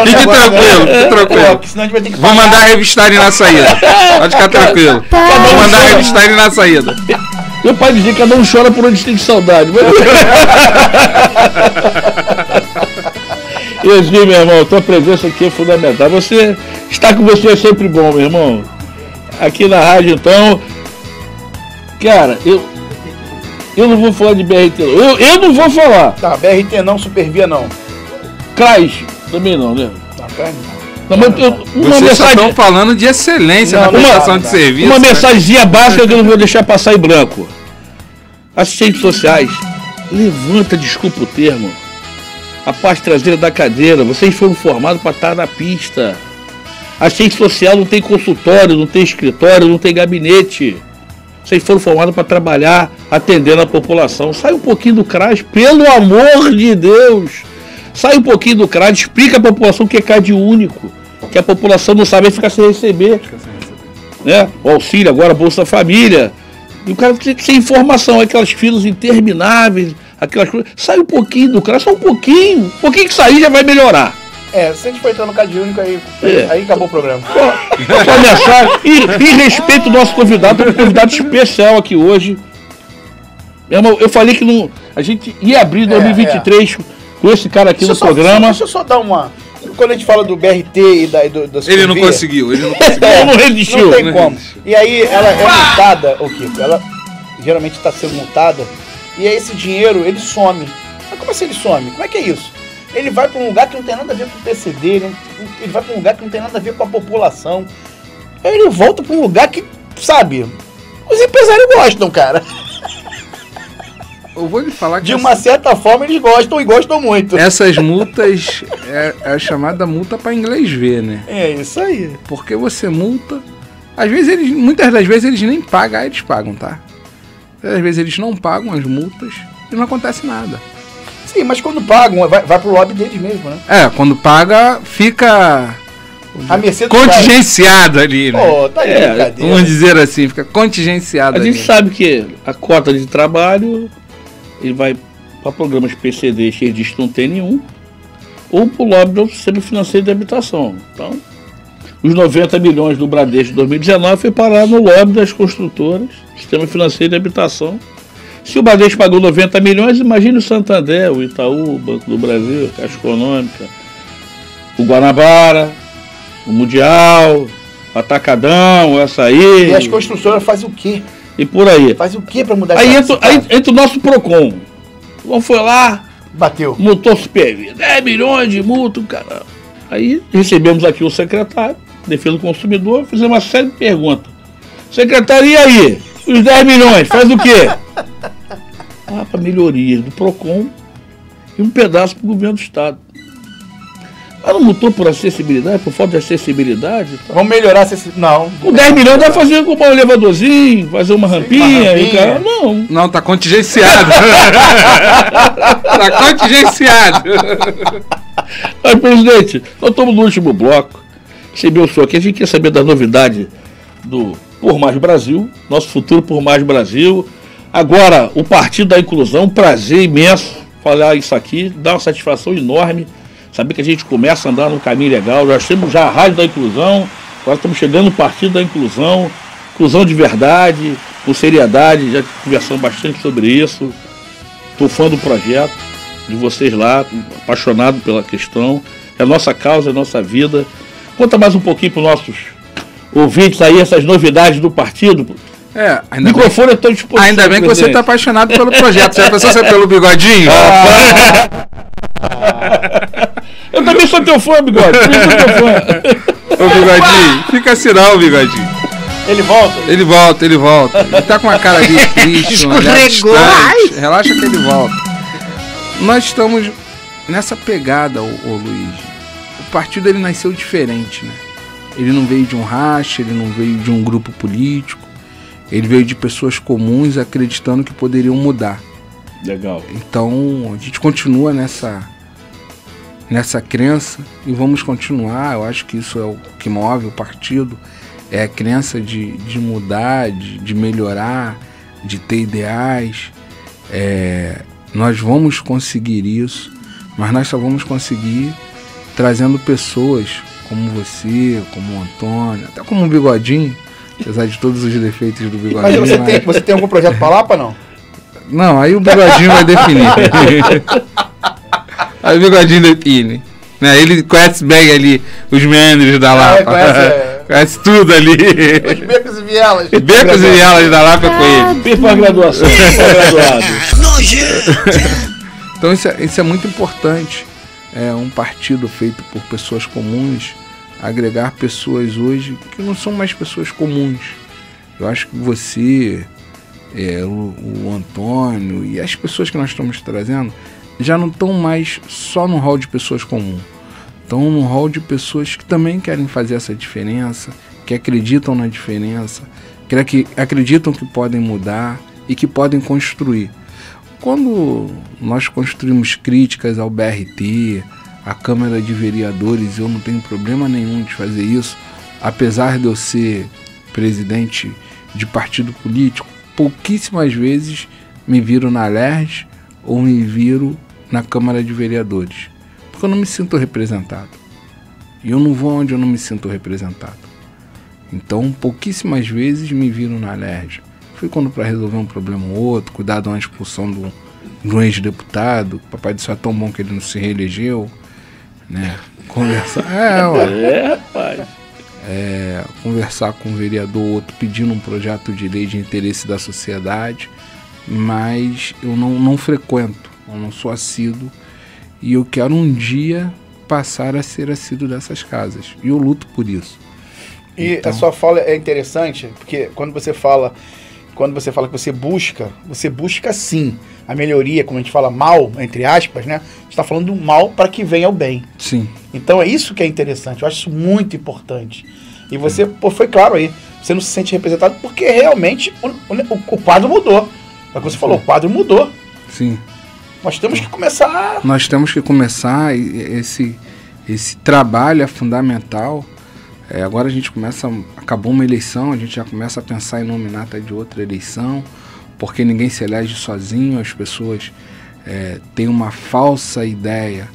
Fique tranquilo.
Senão a gente vai ter que
Vou mandar revistar ele na saída. Pode ficar tranquilo. Vou mandar revistar ele na saída.
Meu pai dizia que cada um chora por onde tem saudade. E assim, meu irmão, tua presença aqui é fundamental. Estar com você é sempre bom, meu irmão. Aqui na rádio, então. Cara, eu não vou falar de BRT, não. Eu não vou falar.
Tá, BRT não, Supervia não.
CRAS também não, né?
Vocês só estão falando de excelência na prestação de serviço.
Uma mensagenzinha básica que eu não vou deixar passar em branco. Assistentes sociais, levanta, desculpa o termo, a parte traseira da cadeira. Vocês foram formados para estar na pista. Assistente social não tem consultório, não tem escritório, não tem gabinete. Vocês foram formados para trabalhar atendendo a população. Sai um pouquinho do CRAS, pelo amor de Deus. Sai um pouquinho do CRAS, explica a população que é CAD único. Que a população não sabe ficar sem receber. Né? O auxílio agora, Bolsa Família. E o cara tem que ter informação, aquelas filas intermináveis, aquelas coisas. Sai um pouquinho do CRAS, só um pouquinho. Um pouquinho que sair já vai melhorar.
Se a gente for entrar no CAD único, aí acabou o programa.
Só mensagem. E respeito o nosso convidado, tem um convidado especial aqui hoje. Meu irmão, eu falei que a gente ia abrir 2023 com esse cara aqui no programa.
Deixa eu só dar uma. Quando a gente fala do BRT e da
Ele não conseguiu.
Não resistiu.
Não tem como. E aí ela é multada, o Kiko? Ela geralmente está sendo multada. E aí esse dinheiro, ele some. Mas como assim ele some? Como é que é isso? Ele vai para um lugar que não tem nada a ver com o PCD, ele vai para um lugar que não tem nada a ver com a população. Aí ele volta para um lugar que, sabe, os empresários gostam, cara.
Eu vou lhe falar que
de uma certa forma eles gostam e gostam muito.
Essas multas é a chamada multa para inglês ver, né?
É isso aí.
Porque você multa, às vezes muitas das vezes eles nem pagam, eles pagam, tá? Às vezes eles não pagam as multas e não acontece nada.
Sim, mas quando pagam, vai pro lobby deles mesmo, né?
Quando paga, fica
a mercê do
contingenciado ali, né?
Tá aí brincadeira.
Vamos dizer assim, fica contingenciado ali.
A gente sabe que a cota de trabalho, ele vai para programas PCD cheios de não tem nenhum, ou para o lobby do sistema financeiro de habitação. Então, os 90 milhões do Bradesco de 2019 foi parar no lobby das construtoras, sistema financeiro de habitação. Se o Bradesco pagou 90 milhões, imagine o Santander, o Itaú, o Banco do Brasil, a Caixa Econômica, o Guanabara, o Mundial, o Atacadão, o Açaí.
E as construtoras fazem o quê?
E por aí.
Faz o quê para mudar
aí entra o nosso PROCON. Então foi lá,
bateu.
Multou Supervia. 10 milhões de multa, caramba. Aí recebemos aqui o secretário, Defesa do Consumidor, fizemos uma série de perguntas. Secretário, e aí? Os 10 milhões, faz o quê? Para melhorias do PROCON e um pedaço para o governo do Estado. Mas não multou por acessibilidade, por falta de acessibilidade? Tá?
Vamos melhorar a acessibilidade. Não.
Com 10 milhões dá pra fazer um elevadorzinho, fazer uma rampinha. E cara,
não, tá contingenciado. Tá contingenciado.
Mas, presidente, nós estamos no último bloco. Recebeu o senhor aqui, a gente quer saber da novidade do Por Mais Brasil, nosso futuro Por Mais Brasil. Agora, o Partido da Inclusão, um prazer imenso falar isso aqui, dá uma satisfação enorme. Saber que a gente começa a andar no caminho legal. Já temos a Rádio da Inclusão, agora estamos chegando no Partido da Inclusão, inclusão de verdade, com seriedade, já conversamos bastante sobre isso. Estou fã do projeto, de vocês lá, apaixonado pela questão. É a nossa causa, é a nossa vida. Conta mais um pouquinho para os nossos ouvintes aí, essas novidades do partido.
Ainda
microfone é tão disponível.
Ainda bem que você está apaixonado pelo projeto. Já pensou ser pelo Bigodinho?
Eu também sou teu fã, Bigode.
Ô, Bigodinho, fica assim não, Bigodinho.
Ele volta?
Ele volta. Ele tá com uma cara de triste, um olhar distante. Relaxa que ele volta. Nós estamos nessa pegada, ô Luiz. O partido, ele nasceu diferente, né? Ele não veio de um racha, ele não veio de um grupo político. Ele veio de pessoas comuns acreditando que poderiam mudar.
Legal.
Então, a gente continua nessa crença e vamos continuar. Eu acho que isso é o que move o partido. É a crença de mudar, de melhorar, de ter ideais. Nós vamos conseguir isso, mas nós só vamos conseguir trazendo pessoas como você, como o Antônio, até como o Bigodinho, apesar de todos os defeitos do Bigodinho.
Mas você tem algum projeto pra Lapa, não?
Não, aí o Bigodinho vai definir. Aí o Bigodinho define. Né? Ele conhece bem ali os meandros da Lapa. Conhece tudo ali.
Os becos e vielas.
Becos e vielas da Lapa com ele.
Fiz para graduação.
Então isso é muito importante. É um partido feito por pessoas comuns, agregar pessoas hoje que não são mais pessoas comuns. Eu acho que você, o Antônio e as pessoas que nós estamos trazendo já não estão mais só no hall de pessoas comuns. Estão no hall de pessoas que também querem fazer essa diferença, que acreditam na diferença, que acreditam que podem mudar e que podem construir. Quando nós construímos críticas ao BRT, à Câmara de Vereadores, eu não tenho problema nenhum de fazer isso, apesar de eu ser presidente de partido político, pouquíssimas vezes me viro na LERJ ou me viro na Câmara de Vereadores, porque eu não me sinto representado. E eu não vou onde eu não me sinto representado. Então, pouquíssimas vezes me viro na LERJ. Foi quando para resolver um problema ou outro, cuidar de uma expulsão de um ex-deputado, o Papai do Céu é tão bom que ele não se reelegeu, né? Conversar,
rapaz.
Conversar com um vereador ou outro pedindo um projeto de lei de interesse da sociedade, mas eu não frequento, eu não sou assíduo e eu quero um dia passar a ser assíduo dessas casas e eu luto por isso.
E então, a sua fala é interessante, porque quando você fala que você busca sim a melhoria, como a gente fala mal, entre aspas, né? A gente está falando do mal para que venha o bem.
Sim.
Então é isso que é interessante, eu acho isso muito importante. E você, foi claro aí, você não se sente representado porque realmente o quadro mudou. É o que você falou, o quadro mudou.
Sim.
Nós temos que começar... Esse trabalho é fundamental. Agora a gente acabou uma eleição, a gente já começa a pensar em nominata de outra eleição, porque ninguém se elege sozinho, as pessoas têm uma falsa ideia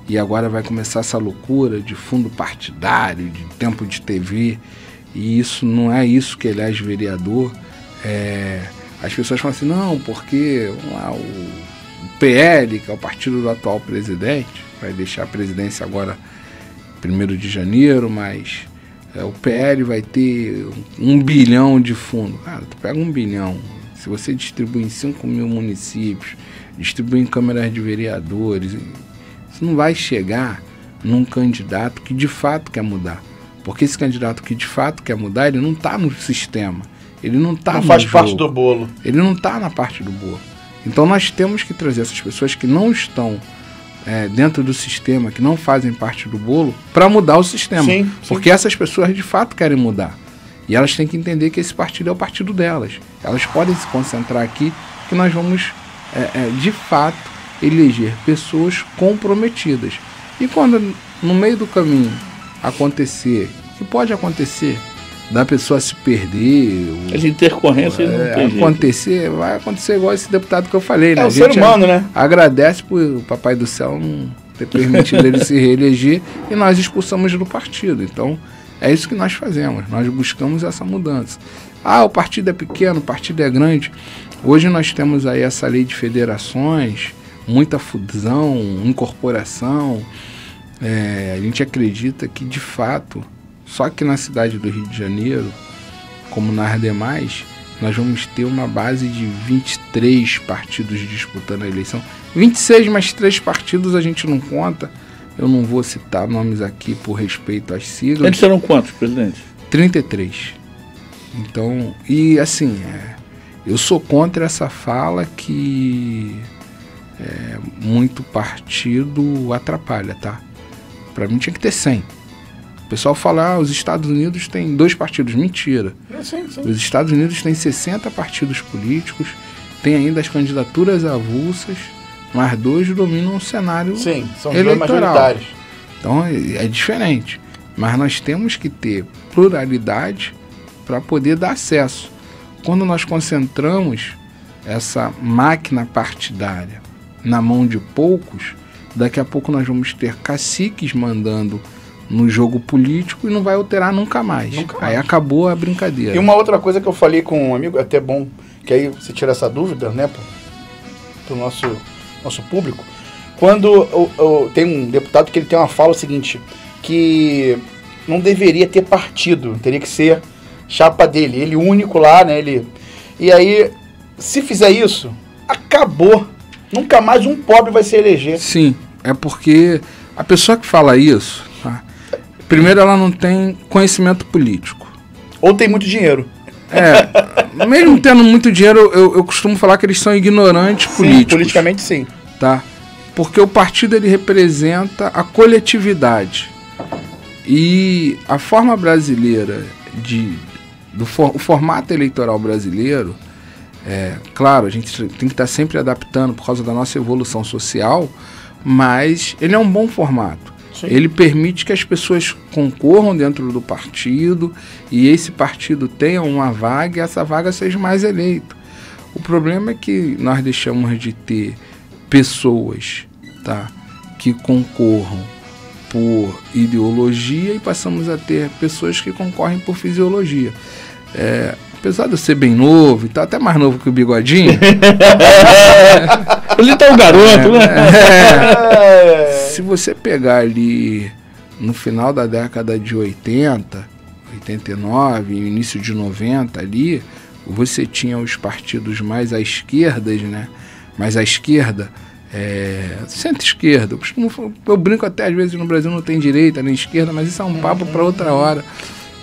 e agora vai começar essa loucura de fundo partidário, de tempo de TV, e isso não é isso que elege vereador. As pessoas falam assim, não, porque o PL, que é o partido do atual presidente, vai deixar a presidência agora 1º de janeiro, mas... o PL vai ter 1 bilhão de fundo. Cara, tu pega 1 bilhão, se você distribui em 5 mil municípios, distribui em câmaras de vereadores, isso não vai chegar num candidato que de fato quer mudar. Porque esse candidato que de fato quer mudar, ele não está no sistema. Ele não está no jogo. Não faz parte do bolo. Ele não está na parte do bolo. Então nós temos que trazer essas pessoas que não estão dentro do sistema, que não fazem parte do bolo, para mudar o sistema. Sim. Porque essas pessoas de fato querem mudar. E elas têm que entender que esse partido é o partido delas. Elas podem se concentrar aqui, que nós vamos, de fato, eleger pessoas comprometidas. E quando no meio do caminho acontecer, que pode acontecer, da pessoa se perder,
as intercorrências
vai acontecer igual esse deputado que eu falei, né?
É o ser humano, né?
Agradece por Papai do Céu não ter permitido ele se reeleger e nós expulsamos do partido. Então, é isso que nós fazemos, nós buscamos essa mudança. O partido é pequeno, o partido é grande. Hoje nós temos aí essa lei de federações, muita fusão, incorporação. A gente acredita que, de fato, só que na cidade do Rio de Janeiro, como nas demais, nós vamos ter uma base de 23 partidos disputando a eleição. 26, mas 3 partidos a gente não conta. Eu não vou citar nomes aqui por respeito às siglas.
Eles serão quantos, presidente?
33. Então, e assim, eu sou contra essa fala que muito partido atrapalha, tá? Pra mim tinha que ter 100. O pessoal fala, os Estados Unidos tem 2 partidos. Mentira.
Sim.
Os Estados Unidos têm 60 partidos políticos, tem ainda as candidaturas avulsas, mas 2 dominam o cenário
são
eleitoral. Então é diferente. Mas nós temos que ter pluralidade para poder dar acesso. Quando nós concentramos essa máquina partidária na mão de poucos, daqui a pouco nós vamos ter caciques mandando no jogo político e não vai alterar nunca mais. Aí acabou a brincadeira.
E uma outra coisa que eu falei com um amigo, é até bom que aí você tira essa dúvida, né, pro nosso público. Quando tem um deputado que ele tem uma fala seguinte, que não deveria ter partido, teria que ser chapa dele, ele único lá, né, e aí, se fizer isso, acabou. Nunca mais um pobre vai se eleger.
Sim, é porque a pessoa que fala isso, tá? Primeiro ela não tem conhecimento político.
Ou tem muito dinheiro.
Mesmo tendo muito dinheiro, eu costumo falar que eles são ignorantes políticos.
Politicamente sim.
Tá? Porque o partido ele representa a coletividade. E a forma brasileira o formato eleitoral brasileiro, claro, a gente tem que estar sempre adaptando por causa da nossa evolução social, mas ele é um bom formato. Sim. Ele permite que as pessoas concorram dentro do partido e esse partido tenha uma vaga e essa vaga seja mais eleita. O problema é que nós deixamos de ter pessoas, tá, que concorram por ideologia e passamos a ter pessoas que concorrem por fisiologia. Apesar de eu ser bem novo e tal, até mais novo que o Bigodinho.
Ele tá um garoto, né?
Se você pegar ali no final da década de 80, 89, início de 90 ali, você tinha os partidos mais à esquerda, né? Mais à esquerda, centro-esquerda. Eu brinco até às vezes no Brasil não tem direita nem esquerda, mas isso é um papo para outra hora.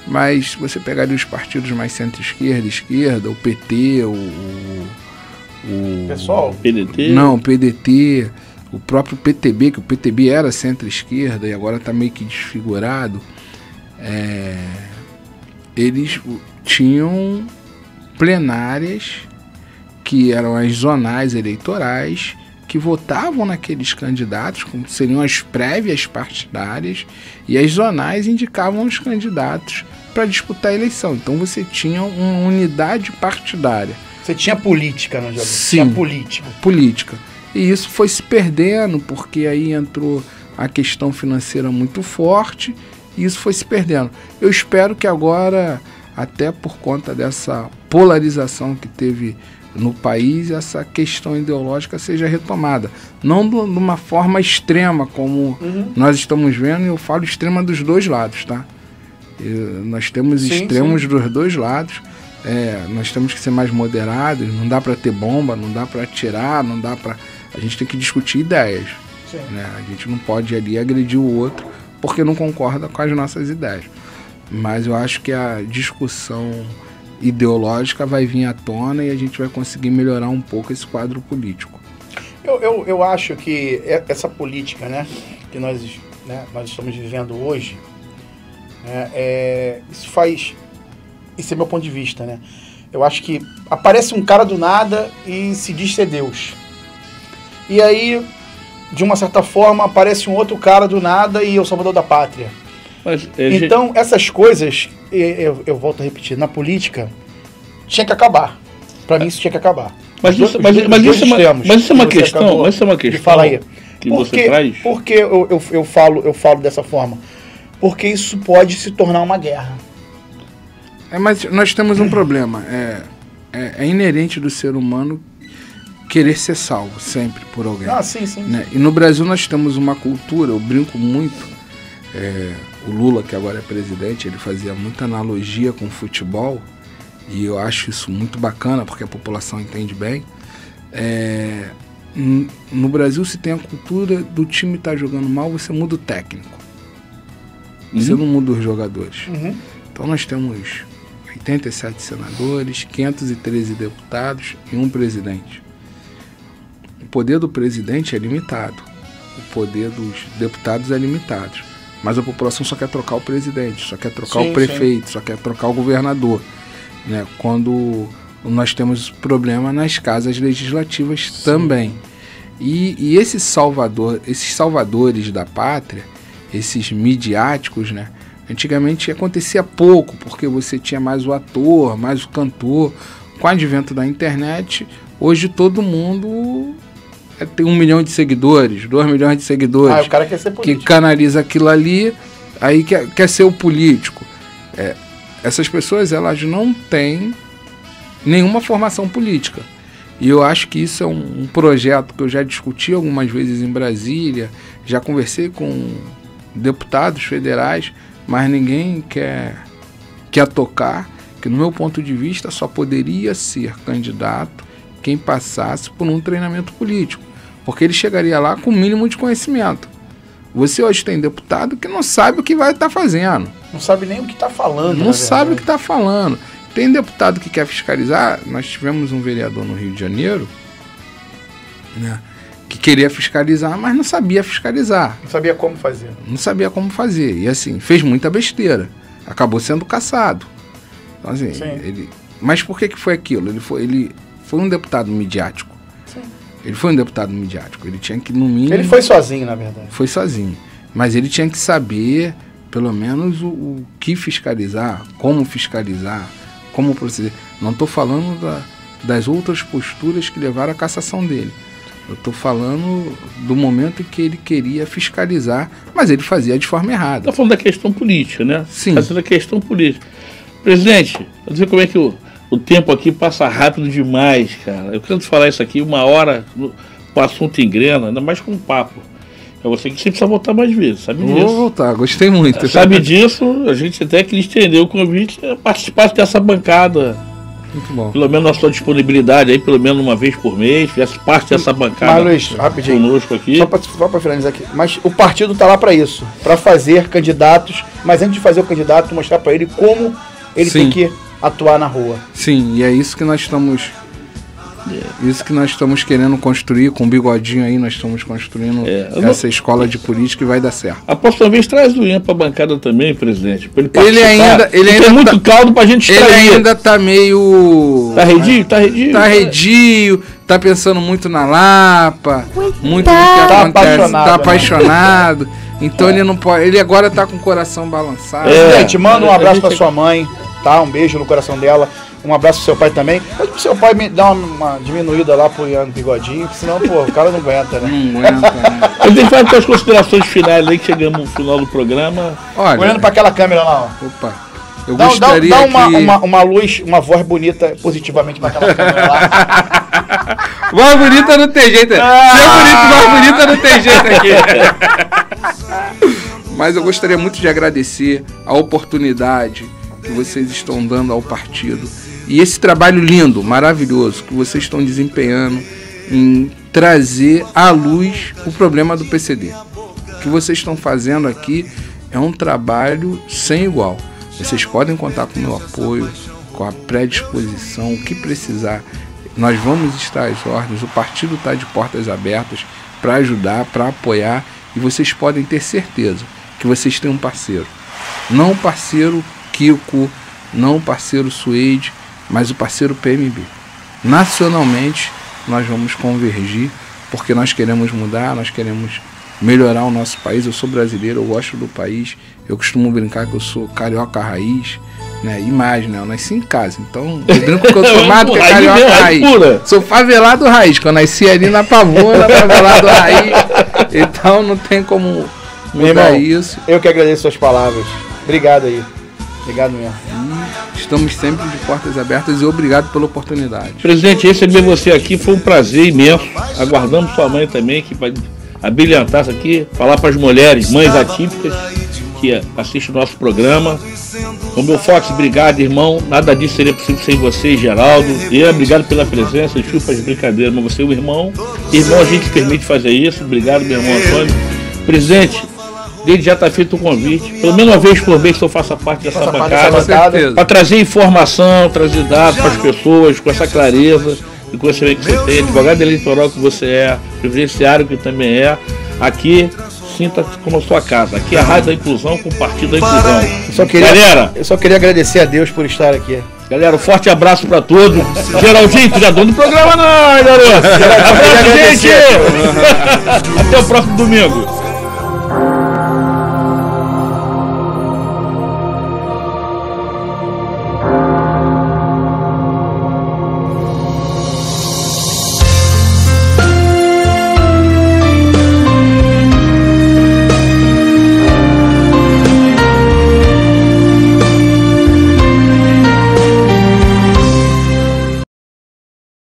Mas você pegaria os partidos mais centro-esquerda, esquerda, o PT,
Pessoal?
PDT?
Não, o PDT, o próprio PTB, que o PTB era centro-esquerda e agora está meio que desfigurado. Eles tinham plenárias que eram as zonais eleitorais, que votavam naqueles candidatos, como seriam as prévias partidárias, e as zonais indicavam os candidatos para disputar a eleição. Então você tinha uma unidade partidária.
Você tinha política, não, Jair?
Sim,
tinha
política. E isso foi se perdendo, porque aí entrou a questão financeira muito forte, e isso foi se perdendo. Eu espero que agora, até por conta dessa polarização que teve no país, essa questão ideológica seja retomada. Não de uma forma extrema, como nós estamos vendo, e eu falo extrema dos dois lados, tá? Nós temos extremos dos dois lados. Nós temos que ser mais moderados, não dá para ter bomba, não dá para atirar, não dá para... A gente tem que discutir ideias. Né? A gente não pode ali agredir o outro porque não concorda com as nossas ideias. Mas eu acho que a discussão ideológica vai vir à tona e a gente vai conseguir melhorar um pouco esse quadro político.
Eu acho que essa política, né, que nós estamos vivendo hoje, isso é meu ponto de vista, né? Eu acho que aparece um cara do nada e se diz ser Deus. E aí, de uma certa forma, aparece um outro cara do nada e é o salvador da pátria. Então, essas coisas, eu volto a repetir, na política, tinha que acabar. Para mim, isso tinha que acabar.
Mas isso é uma questão.
Fala aí.
Você traz?
Por que eu falo dessa forma? Porque isso pode se tornar uma guerra.
Mas nós temos um problema. É inerente do ser humano querer ser salvo sempre por alguém.
Sim.
Né? E no Brasil nós temos uma cultura, eu brinco muito. O Lula, que agora é presidente, ele fazia muita analogia com o futebol. e eu acho isso muito bacana, porque a população entende bem. No Brasil se tem a cultura do time estar jogando mal, você muda o técnico. Você não muda os jogadores. Então nós temos 87 senadores, 513 deputados e um presidente. O poder do presidente é limitado. O poder dos deputados é limitado. Mas a população só quer trocar o presidente, só quer trocar o prefeito, só quer trocar o governador. Né? Quando nós temos problema nas casas legislativas também. E esses salvadores da pátria, esses midiáticos, né? Antigamente acontecia pouco, porque você tinha mais o ator, mais o cantor. Com o advento da internet, hoje todo mundo tem 1 milhão de seguidores, 2 milhões de seguidores.
O cara quer ser político.
Que canaliza aquilo ali, aí quer ser o político. Essas pessoas, elas não têm nenhuma formação política. E eu acho que isso é um projeto que eu já discuti algumas vezes em Brasília, já conversei com deputados federais, mas ninguém quer tocar, que no meu ponto de vista só poderia ser candidato quem passasse por um treinamento político, porque ele chegaria lá com o mínimo de conhecimento. Você hoje tem deputado que não sabe o que vai estar fazendo.
Não sabe nem o que está falando.
Não sabe o que está falando. Tem deputado que quer fiscalizar. Nós tivemos um vereador no Rio de Janeiro, né, que queria fiscalizar, mas não sabia fiscalizar.
Não sabia como fazer.
Não sabia como fazer. E assim, fez muita besteira. Acabou sendo cassado. Então, assim, mas por que foi aquilo? Ele foi um deputado midiático. Sim. Ele foi um deputado midiático. Ele tinha que, no mínimo...
Ele foi sozinho, na verdade.
Foi sozinho. Mas ele tinha que saber, pelo menos, o que fiscalizar, como proceder. Não estou falando das outras posturas que levaram à cassação dele. Eu estou falando do momento em que ele queria fiscalizar, mas ele fazia de forma errada.
Está falando da questão política, né?
Sim.
Está falando da questão política. Presidente, vou dizer como é que o tempo aqui passa rápido demais, cara. Eu quero te falar isso aqui, 1 hora, o assunto engrena, ainda mais com um papo. É você que você precisa voltar mais vezes, sabe disso?
Vou voltar, gostei muito.
Sabe disso, a gente até que lhe estendeu o convite a participar dessa bancada.
Muito bom.
Pelo menos na sua disponibilidade aí, pelo menos uma vez por mês, fizesse parte dessa bancada.
Mas, Luiz, rapidinho.
Conosco aqui.
Só para finalizar aqui. Mas o partido está lá para isso, para fazer candidatos, mas antes de fazer o candidato, mostrar para ele como ele tem que atuar na rua.
Sim, e é isso que nós estamos... Isso que nós estamos querendo construir, com o Bigodinho aí, nós estamos construindo essa escola de política e vai dar certo.
A próxima vez traz o Ian para a bancada também, presidente, para ele
participar. Ele ainda
tem muito caldo para a gente extrair.
Ele ainda tá meio...
Tá redio?
Tá redio, tá pensando muito na Lapa, muito no que acontece, tá apaixonado. Então ele não pode, ele agora tá com o coração balançado.
Gente, manda um abraço para sua mãe, tá? Um beijo no coração dela. Um abraço pro seu pai também. Pede pro seu pai me dar uma diminuída lá pro Ian Bigodinho, porque senão, o cara não aguenta, né?
Não aguenta, né?
Eu tenho que fazer as considerações finais aí, que chegamos no final do programa.
Olha, olhando pra aquela câmera lá, ó.
Opa. Eu gostaria
dá uma luz, uma voz bonita positivamente pra aquela câmera lá.
Voz bonita não tem jeito. Voz bonita não tem jeito aqui. Mas eu gostaria muito de agradecer a oportunidade que vocês estão dando ao partido e esse trabalho lindo, maravilhoso que vocês estão desempenhando em trazer à luz o problema do PCD. O que vocês estão fazendo aqui é um trabalho sem igual. Vocês podem contar com o meu apoio, com a predisposição, o que precisar. Nós vamos estar às ordens, o partido está de portas abertas para ajudar, para apoiar, e vocês podem ter certeza que vocês têm um parceiro. Não o parceiro Kiko, não o parceiro Suede, mas o parceiro PMB. Nacionalmente, nós vamos convergir, porque nós queremos mudar, nós queremos melhorar o nosso país. Eu sou brasileiro, eu gosto do país, eu costumo brincar que eu sou carioca raiz, né? E mais, né? Eu nasci em casa, então eu brinco que eu sou mais do que carioca raiz. Sou favelado raiz, que eu nasci ali na Pavuna, favelado raiz, então não tem como mudar isso.
Eu que agradeço suas palavras. Obrigado aí. Obrigado mesmo.
Estamos sempre de portas abertas e obrigado pela oportunidade.
Presidente, receber você aqui foi um prazer imenso. Aguardamos sua mãe também, que vai abrilhantar isso aqui, falar para as mulheres, mães atípicas, que assistem o nosso programa. O meu Fox, obrigado, irmão. Nada disso seria possível sem você, Geraldo. E obrigado pela presença. Desculpa as brincadeiras, mas você é o irmão. Irmão, a gente permite fazer isso. Obrigado, meu irmão Antônio. Presidente, desde já está feito o convite. Pelo menos uma vez por mês que eu faça parte dessa bancada. Para trazer informação, trazer dados para as pessoas com essa clareza e conhecimento que você tem. Advogado eleitoral que você é, previdenciário que também é. Aqui, sinta como a sua casa. Aqui é a Rádio da Inclusão com o Partido da Inclusão.
Eu só queria agradecer a Deus por estar aqui.
Galera, um forte abraço pra todos. Geraldinho, tu já é dono do programa não, garoto. Abraço, gente. Até o próximo domingo.